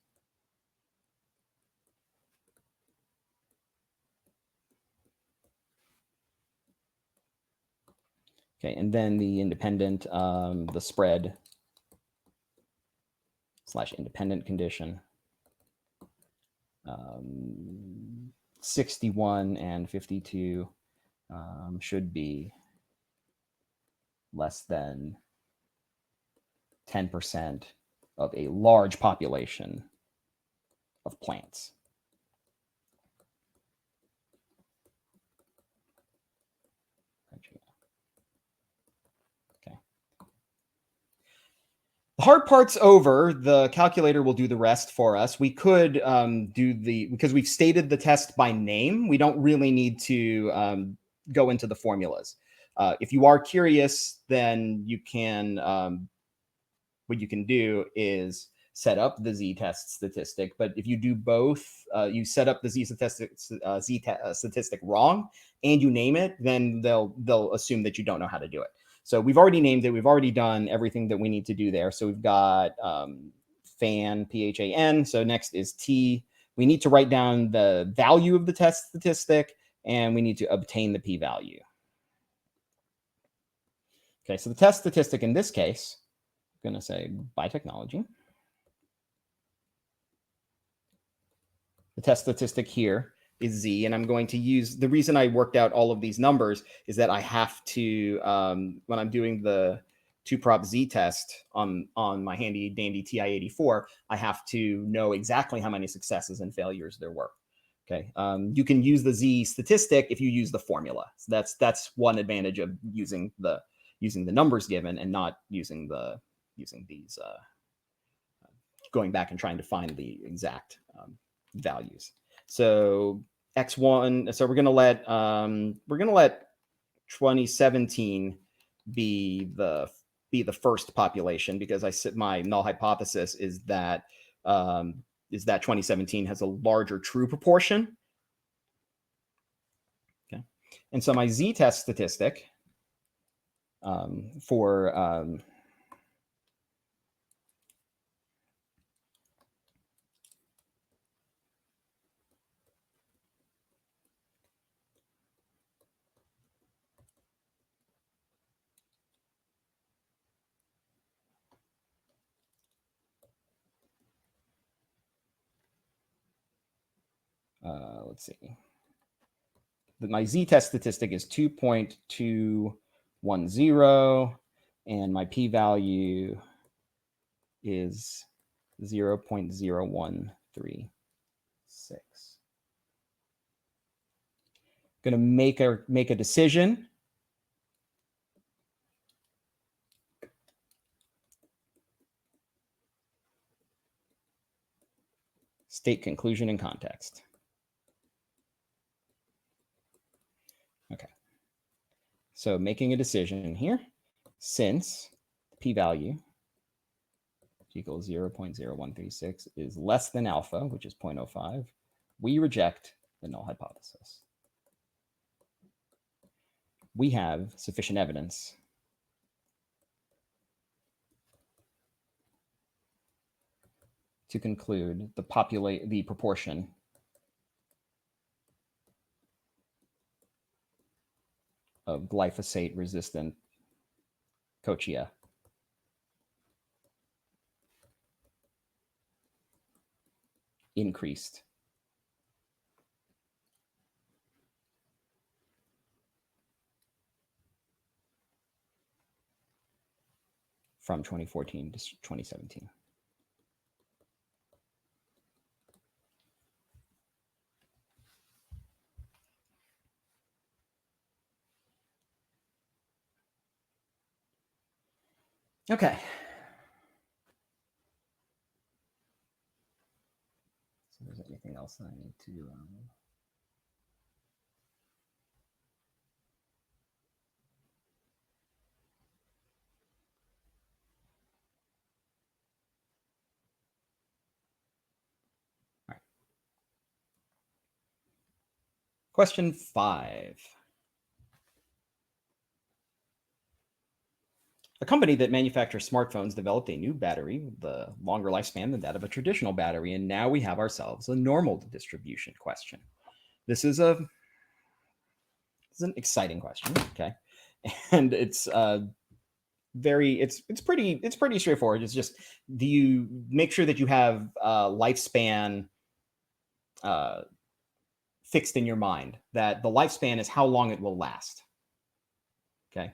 [SPEAKER 1] Okay, and then the independent, the spread/independent condition. 61 and 52 should be less than 10% of a large population of plants. Okay. The hard part's over. The calculator will do the rest for us. We could because we've stated the test by name, we don't really need to go into the formulas. If you are curious, then you can, what you can do is set up the z-test statistic. But if you do both, you set up the statistic wrong and you name it, then they'll assume that you don't know how to do it. So we've already named it. We've already done everything that we need to do there. So we've got PHAN. So next is T. We need to write down the value of the test statistic, and we need to obtain the p-value. Okay, so the test statistic in this case, I'm going to say by technology. The test statistic here is Z, and I'm going to use, the reason I worked out all of these numbers is that I have to, when I'm doing the 2-prop Z test on my handy dandy TI-84, I have to know exactly how many successes and failures there were. Okay, you can use the Z statistic if you use the formula. So that's one advantage of using the numbers given and not using these going back and trying to find the exact values. So X1, so we're gonna let 2017 be the first population, because my null hypothesis is that 2017 has a larger true proportion. Okay, and so my z-test statistic for let's see. My z-test statistic is 2.210, and my p-value is 0.0136. Going to make a decision. State conclusion and context. Okay. So making a decision here, since p-value equals 0.0136 is less than alpha, which is 0.05, we reject the null hypothesis. We have sufficient evidence to conclude the proportion of glyphosate-resistant Kochia increased from 2014 to 2017. Okay. So is there anything else that I need to... All right. Question 5. A company that manufactures smartphones developed a new battery with a longer lifespan than that of a traditional battery, and now we have ourselves a normal distribution question. This is an exciting question, okay? And it's pretty straightforward. It's just, do you make sure that you have lifespan fixed in your mind, that the lifespan is how long it will last, okay?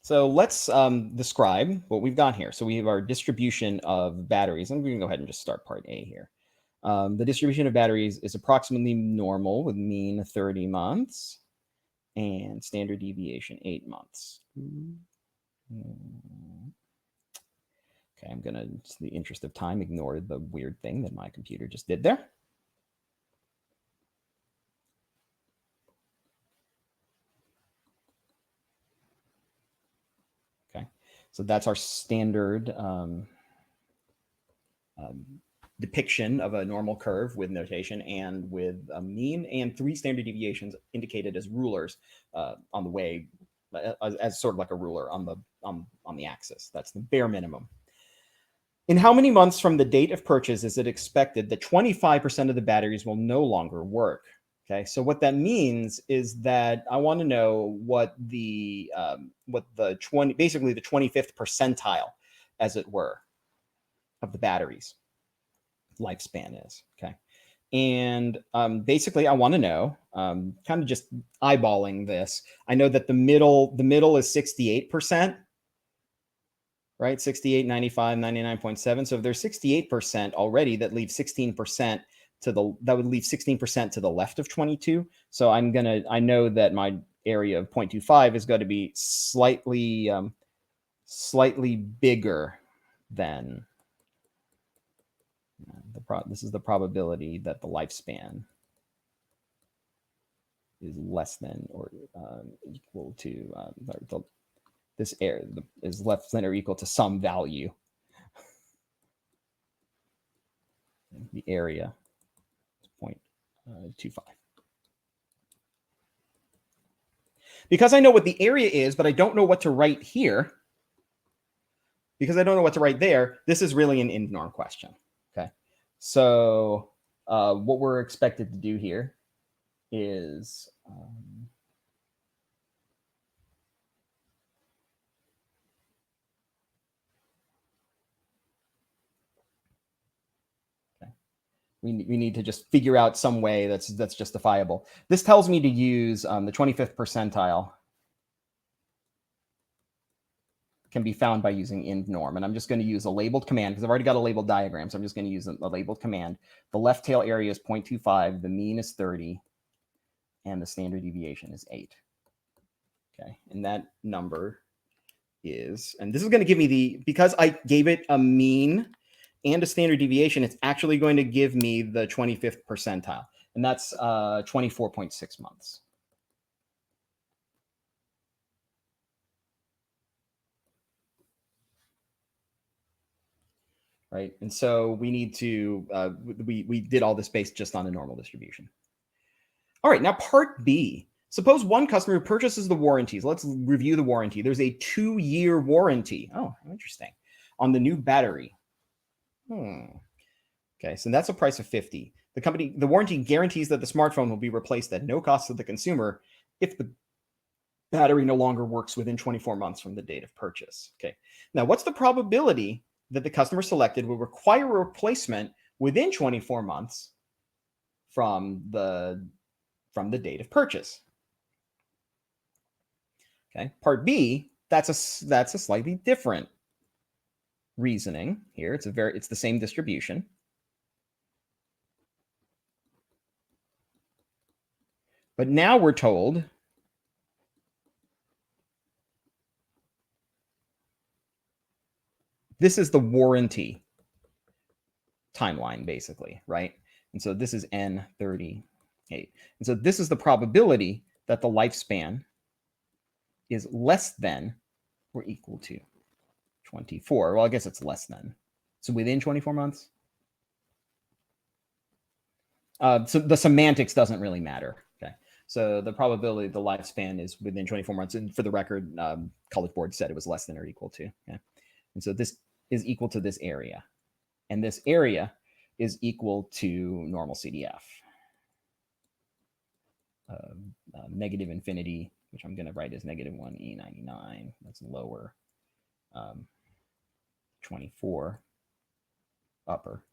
[SPEAKER 1] So let's describe what we've got here. So we have our distribution of batteries, and we can go ahead and just start part A here. The distribution of batteries is approximately normal with mean 30 months and standard deviation 8 months. Okay, I'm gonna, in the interest of time, ignore the weird thing that my computer just did there. Okay, so that's our standard depiction of a normal curve with notation and with a mean and 3 standard deviations indicated as rulers on the way, as sort of like a ruler on the axis. That's the bare minimum. In how many months from the date of purchase is it expected that 25% of the batteries will no longer work? Okay, so what that means is that I want to know what the basically the 25th percentile, as it were, of the batteries lifespan is. Okay, and basically I want to know, kind of just eyeballing this, I know that the middle is 68%, right? 68, 95, 99.7. So if there's 68% already, that leaves 16% that would leave 16% to the left of 22. So I know that my area of 0.25 is going to be slightly bigger than this is the probability that the lifespan is less than or equal to this area is less than or equal to some value. The area is 0.25. Because I know what the area is, but I don't know what to write here, because I don't know what to write there, this is really an end norm question. Okay, so what we're expected to do here is we need to just figure out some way that's justifiable. This tells me to use the 25th percentile can be found by using ind norm. And I'm just going to use a labeled command because I've already got a labeled diagram. So I'm just going to use a labeled command. The left tail area is 0.25, the mean is 30, and the standard deviation is 8. Okay, and that number is, and this is going to give me because I gave it a mean and a standard deviation, it's actually going to give me the 25th percentile, and that's 24.6 months. Right, and so we need to, we did all this based just on a normal distribution. All right, now part B. Suppose one customer purchases the warranties. Let's review the warranty. There's a 2-year warranty. Oh, interesting. On the new battery. Okay, so that's a price of $50. The warranty guarantees that the smartphone will be replaced at no cost to the consumer if the battery no longer works within 24 months from the date of purchase. Okay, now what's the probability that the customer selected will require a replacement within 24 months from the date of purchase? Okay, part B, that's a slightly different reasoning here. It's the same distribution. But now we're told this is the warranty timeline, basically, right? And so this is N38. And so this is the probability that the lifespan is less than or equal to 24. Well, I guess it's less than. So within 24 months. So the semantics doesn't really matter. Okay. So the probability the lifespan is within 24 months. And for the record, College Board said it was less than or equal to. Okay. And so this is equal to this area. And this area is equal to normal CDF. Negative infinity, which I'm going to write as -1e99. That's lower. 24 upper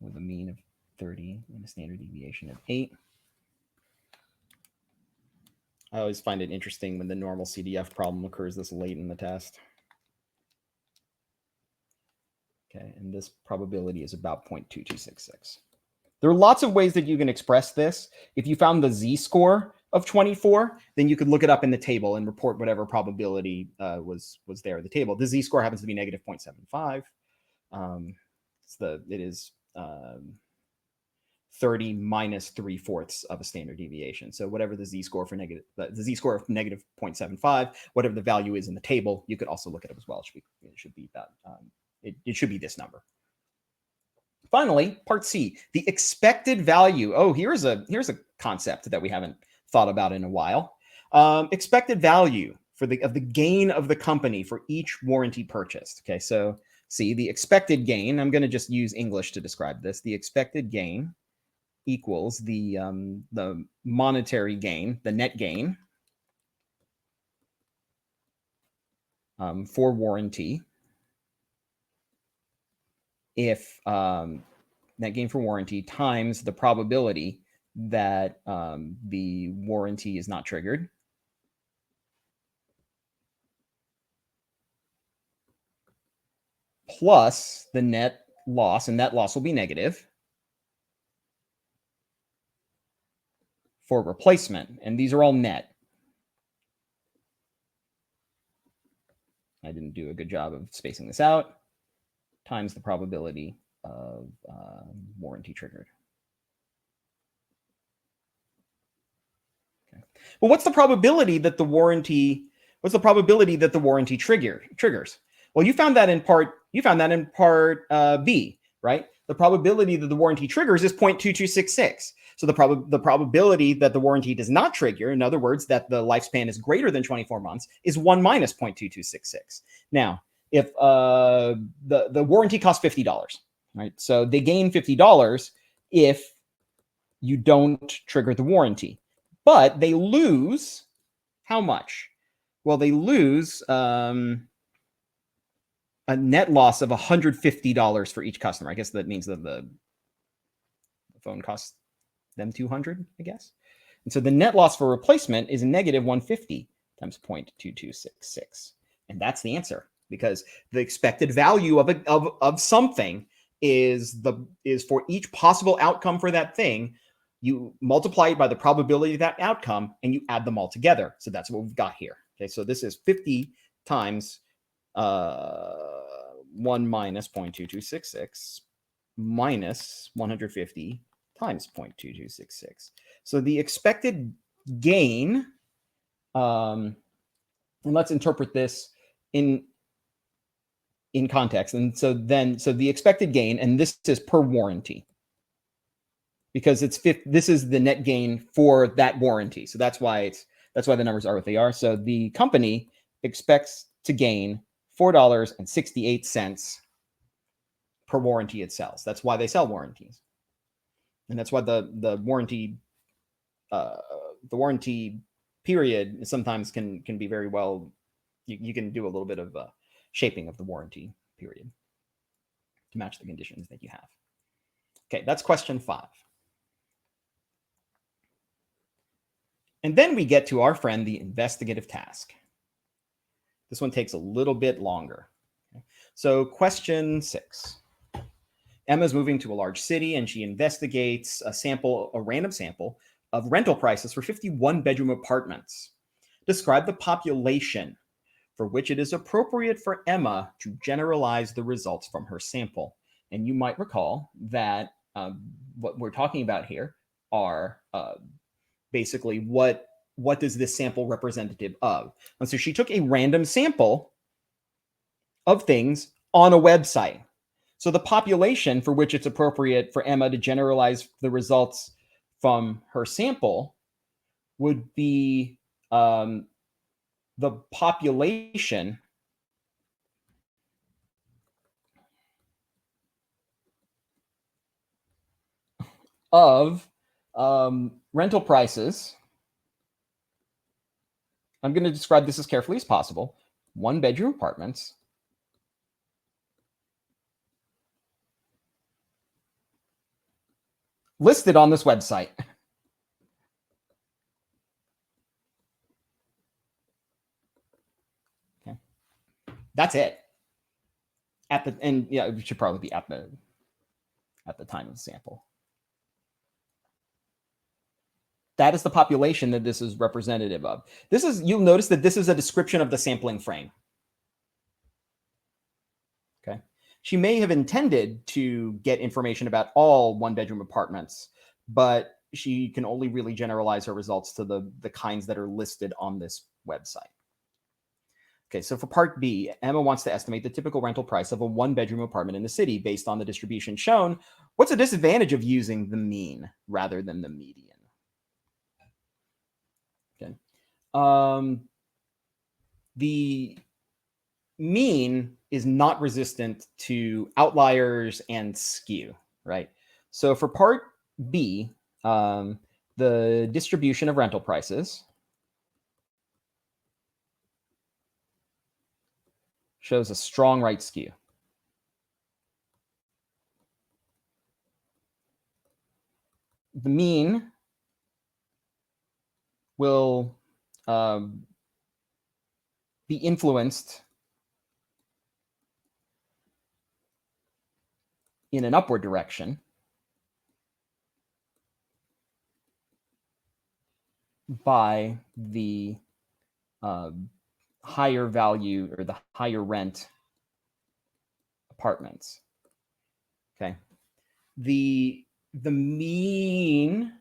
[SPEAKER 1] with a mean of 30 and a standard deviation of 8. I always find it interesting when the normal CDF problem occurs this late in the test. Okay, and this probability is about 0.2266. There are lots of ways that you can express this. If you found the z-score of 24, then you could look it up in the table and report whatever probability was there in the table. The z-score happens to be -0.75. It is 30 minus 3/4 of a standard deviation. So whatever the z-score for the z-score of -0.75, whatever the value is in the table, you could also look it up as well. It should be about it should be this number. Finally, part C, the expected value. Oh, here's a concept that we haven't thought about in a while. Expected value of the gain of the company for each warranty purchased. Okay, so see the expected gain. I'm going to just use English to describe this. The expected gain equals the monetary gain, the net gain for warranty. If net gain for warranty times the probability that the warranty is not triggered, plus the net loss, and net loss will be negative, for replacement. And these are all net. I didn't do a good job of spacing this out. Times the probability of warranty triggered. Okay. Well, what's the probability that the warranty triggers? Well, you found that in part B, right? The probability that the warranty triggers is 0.2266. So the probability that the warranty does not trigger, in other words, that the lifespan is greater than 24 months, is 1 minus 0.2266. Now, if the warranty costs $50, right? So they gain $50 if you don't trigger the warranty, but they lose how much? Well, they lose a net loss of $150 for each customer. I guess that means that the phone costs them $200, I guess. And so the net loss for replacement is -150 times 0.2266. And that's the answer, because the expected value of something is for each possible outcome for that thing. You multiply it by the probability of that outcome and you add them all together. So that's what we've got here. Okay, so this is 50 times 1 minus 0.2266 minus 150 times 0.2266. So the expected gain, and let's interpret this in context. And so the expected gain, and this is per warranty, because this is the net gain for that warranty. So that's why the numbers are what they are. So the company expects to gain $4.68 per warranty it sells. That's why they sell warranties, and that's why the warranty period sometimes can be very well. You can do a little bit of shaping of the warranty period to match the conditions that you have. Okay, that's question 5. And then we get to our friend, the investigative task. This one takes a little bit longer. So question 6. Emma's moving to a large city and she investigates a random sample of rental prices for 51 bedroom apartments. Describe the population for which it is appropriate for Emma to generalize the results from her sample. And you might recall that what we're talking about here are basically what does this sample representative of? And so she took a random sample of things on a website. So the population for which it's appropriate for Emma to generalize the results from her sample would be the population of rental prices. I'm going to describe this as carefully as possible. 1-bedroom apartments listed on this website. Okay. That's it. Yeah, it should probably be at the time of the sample. That is the population that this is representative of. You'll notice that this is a description of the sampling frame. Okay. She may have intended to get information about all 1-bedroom apartments, but she can only really generalize her results to the kinds that are listed on this website. Okay, so for part B, Emma wants to estimate the typical rental price of a 1-bedroom apartment in the city based on the distribution shown. What's the disadvantage of using the mean rather than the median? Okay. The mean is not resistant to outliers and skew, right? So for part B, the distribution of rental prices shows a strong right skew. The mean will be influenced in an upward direction by the higher value or the higher rent apartments. Okay. The mean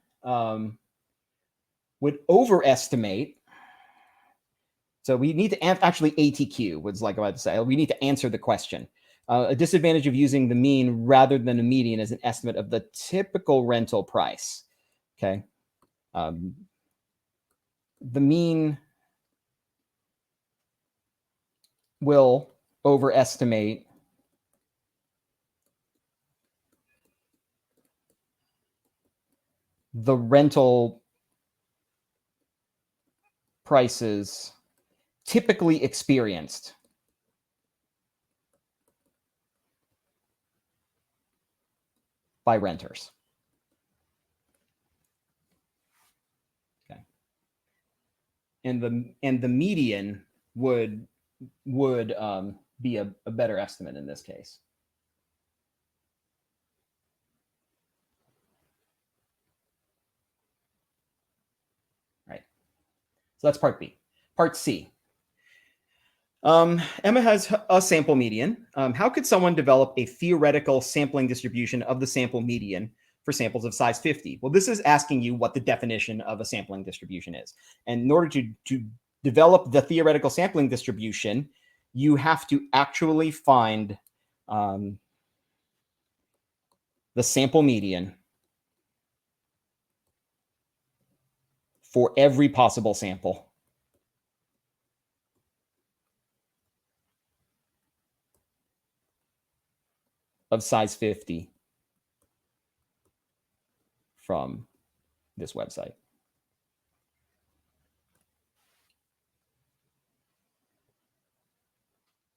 [SPEAKER 1] would overestimate. So we need to actually ATQ was like I was about to say. We need to answer the question. A disadvantage of using the mean rather than a median is an estimate of the typical rental price. Okay. The mean will overestimate the rental prices typically experienced by renters. Okay. And the median would would be a better estimate in this case. Right. So that's part B. Part C. Emma has a sample median. How could someone develop a theoretical sampling distribution of the sample median for samples of size 50? Well, this is asking you what the definition of a sampling distribution is. And in order to develop the theoretical sampling distribution, you have to actually find the sample median for every possible sample of size 50 from this website.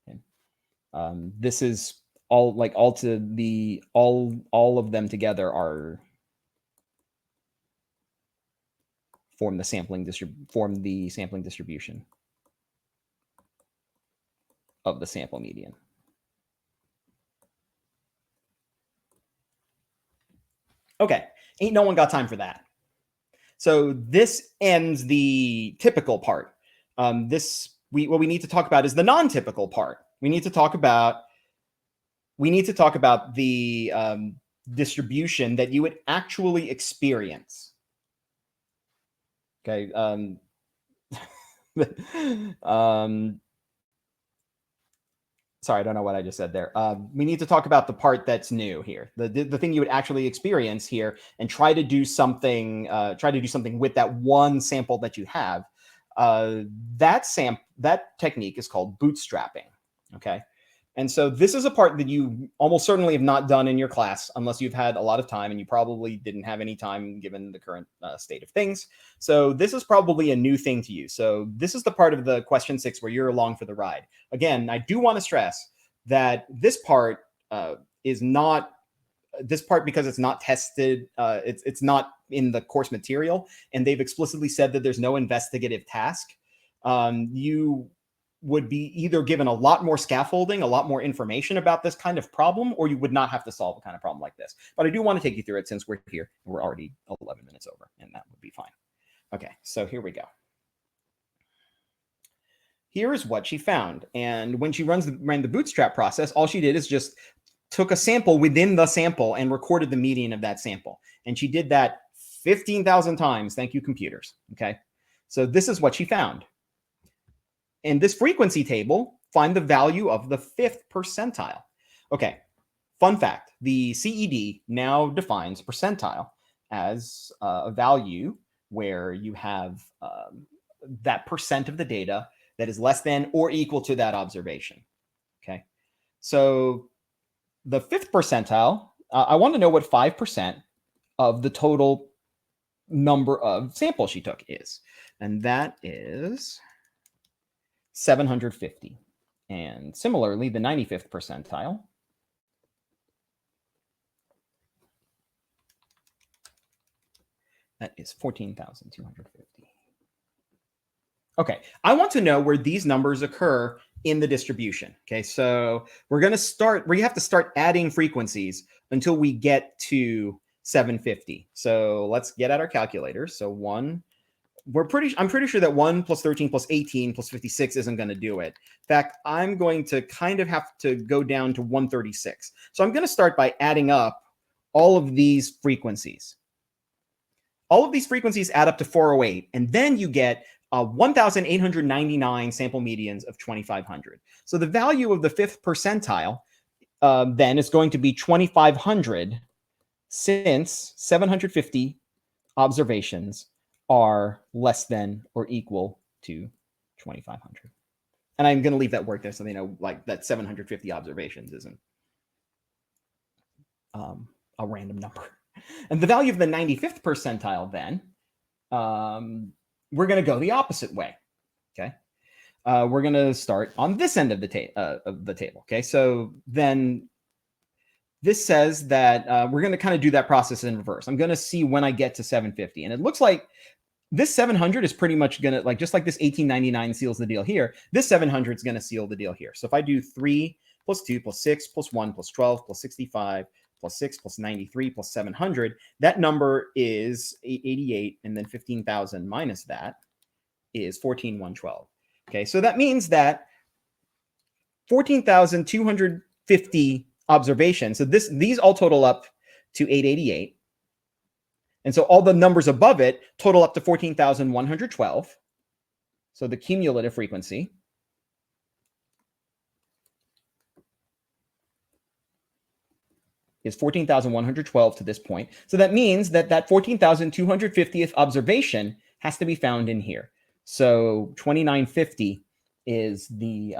[SPEAKER 1] Okay. This is all of them together are form the sampling distribution of the sample median. Okay, ain't no one got time for that. So this ends the typical part. What we need to talk about is the non-typical part. We need to talk about the distribution that you would actually experience. Okay. Sorry, I don't know what I just said there. We need to talk about the part that's new here, the thing you would actually experience here, and try to do something with that one sample that you have. That technique is called bootstrapping. Okay. And so this is a part that you almost certainly have not done in your class unless you've had a lot of time, and you probably didn't have any time given the current state of things. So this is probably a new thing to you. So this is the part of the question 6 where you're along for the ride. Again, I do want to stress that this part is not this part because it's not tested. It's not in the course material, and they've explicitly said that there's no investigative task. You would be either given a lot more scaffolding, a lot more information about this kind of problem, or you would not have to solve a kind of problem like this. But I do want to take you through it since we're here. We're already 11 minutes over, and that would be fine. Okay, so here we go. Here is what she found. And when she ran the bootstrap process, all she did is just took a sample within the sample and recorded the median of that sample. And she did that 15,000 times. Thank you, computers. Okay, so this is what she found. In this frequency table, find the value of the 5th percentile. Okay, fun fact, the CED now defines percentile as a value where you have that percent of the data that is less than or equal to that observation. Okay, so the 5th percentile, I want to know what 5% of the total number of samples she took is. And that is 750. And similarly, the 95th percentile that is 14,250. Okay, I want to know where these numbers occur in the distribution. Okay, so we're going to start where you have to start adding frequencies until we get to 750. So let's get out our calculators. So I'm pretty sure that 1 plus 13 plus 18 plus 56 isn't going to do it. In fact, I'm going to kind of have to go down to 136. So I'm going to start by adding up all of these frequencies. All of these frequencies add up to 408, and then you get 1,899 sample medians of 2,500. So the value of the 5th percentile then is going to be 2,500, since 750 observations are less than or equal to 2,500. And I'm going to leave that work there so they know like that 750 observations isn't a random number. And the value of the 95th percentile then, we're going to go the opposite way. Okay. We're going to start on this end of the table. Okay. So then this says that we're going to kind of do that process in reverse. I'm going to see when I get to 750. And it looks like this 700 is pretty much going to, like, just like this 1899 seals the deal here, this 700 is going to seal the deal here. So if I do 3 plus 2 plus 6 plus 1 plus 12 plus 65 plus 6 plus 93 plus 700, that number is 88, and then 15,000 minus that is 14,112. Okay, so that means that 14,250 observations. So these all total up to 888. And so all the numbers above it total up to 14,112. So the cumulative frequency is 14,112 to this point. So that means that that 14,250th observation has to be found in here. So 2950 is the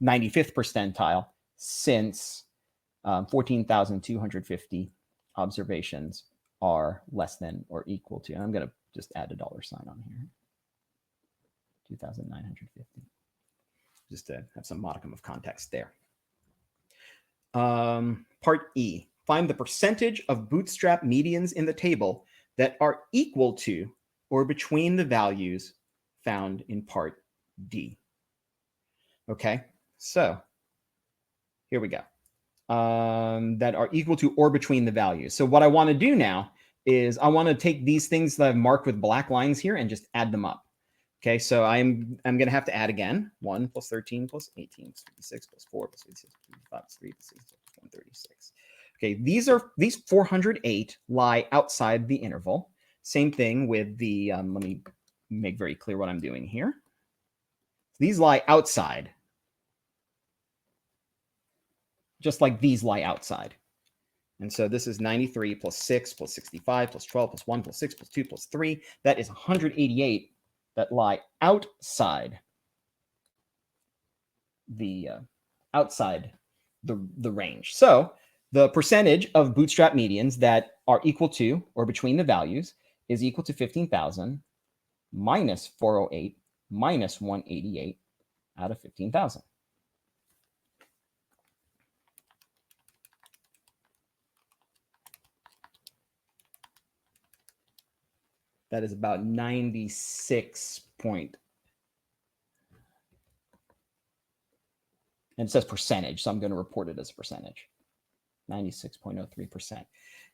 [SPEAKER 1] 95th percentile, since 14,250 observations are less than or equal to, and I'm going to just add a $sign on here, 2,950, just to have some modicum of context there. Part E, find the percentage of bootstrap medians in the table that are equal to or between the values found in part D. Okay, so here we go. That are equal to or between the values. So what I want to do now is I want to take these things that I've marked with black lines here and just add them up. Okay, so I'm going to have to add again. 1 plus 13 plus 18 plus 56 plus 4 plus 56 plus 55 plus 3 plus 6 plus 136. Okay, these 408 lie outside the interval. Same thing with the, let me make very clear what I'm doing here. These lie outside, just like these lie outside. And so this is 93 plus 6 plus 65 plus 12 plus 1 plus 6 plus 2 plus 3. That is 188 that lie outside the range. So the percentage of bootstrap medians that are equal to or between the values is equal to 15,000 minus 408 minus 188 out of 15,000. That is about 96 point. And it says percentage, so I'm going to report it as a percentage. 96.03%.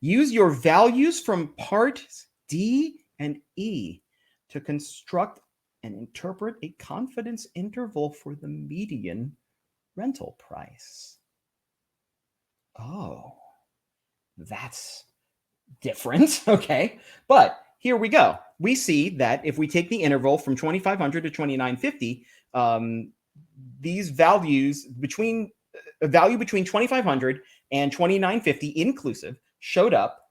[SPEAKER 1] Use your values from parts D and E to construct and interpret a confidence interval for the median rental price. Oh, that's different. Okay, but here we go. We see that if we take the interval from 2,500 to 2,950, these values between a value between 2,500 and 2,950 inclusive showed up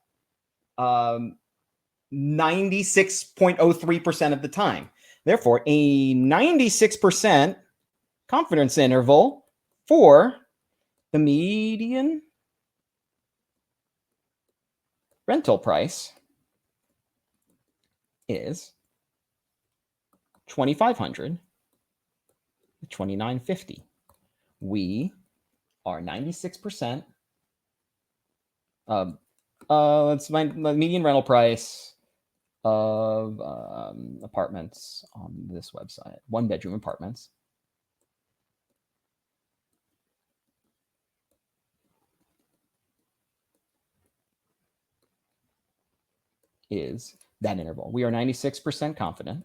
[SPEAKER 1] 96.03% of the time. Therefore, a 96% confidence interval for the median rental price is 2,500 to 2,950. We are 96%. Let's find the median rental price of apartments on this website. 1-bedroom apartments. Is that interval. We are 96% confident.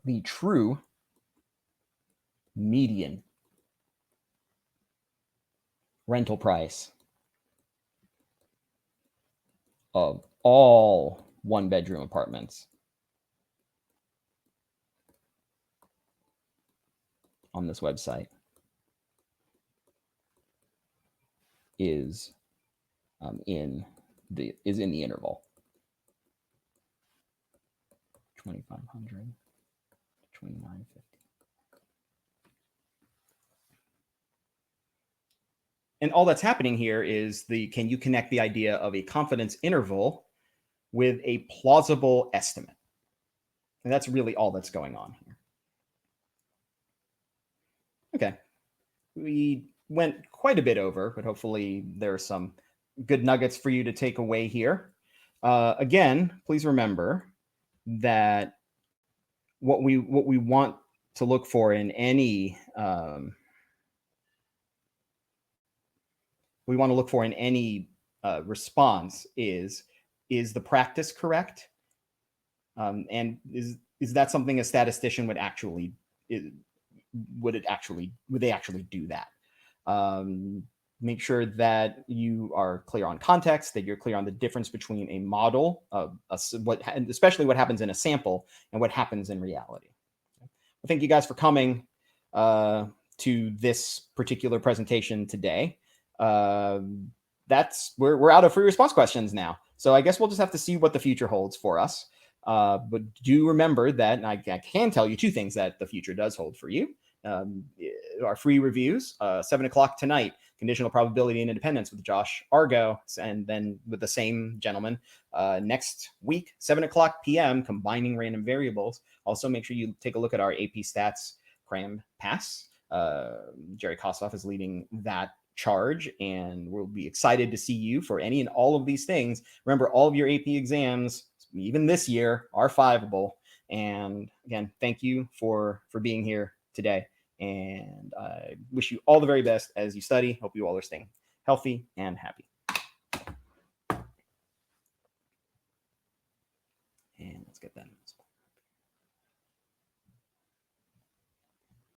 [SPEAKER 1] The true median rental price of all 1-bedroom apartments on this website is in the interval 2,500 to 2,950. And all that's happening here is can you connect the idea of a confidence interval with a plausible estimate? And that's really all that's going on here. Okay. We went quite a bit over, but hopefully there are some good nuggets for you to take away here. Again, please remember that what we want to look for in any response is the practice correct, and is that something a statistician would actually would they actually do that? Make sure that you are clear on context, that you're clear on the difference between a model, especially what happens in a sample, and what happens in reality. Well, thank you guys for coming to this particular presentation today. We're out of free response questions now, so I guess we'll just have to see what the future holds for us. But do remember that I can tell you two things that the future does hold for you. Our free reviews, 7 o'clock tonight, Conditional Probability and Independence with Josh Argo, and then with the same gentleman next week, 7 o'clock p.m., Combining Random Variables. Also, make sure you take a look at our AP Stats Cram Pass. Jerry Kosoff is leading that charge, and we'll be excited to see you for any and all of these things. Remember, all of your AP exams, even this year, are 5-able. And again, thank you for being here today. And I wish you all the very best as you study. Hope you all are staying healthy and happy. And let's get that.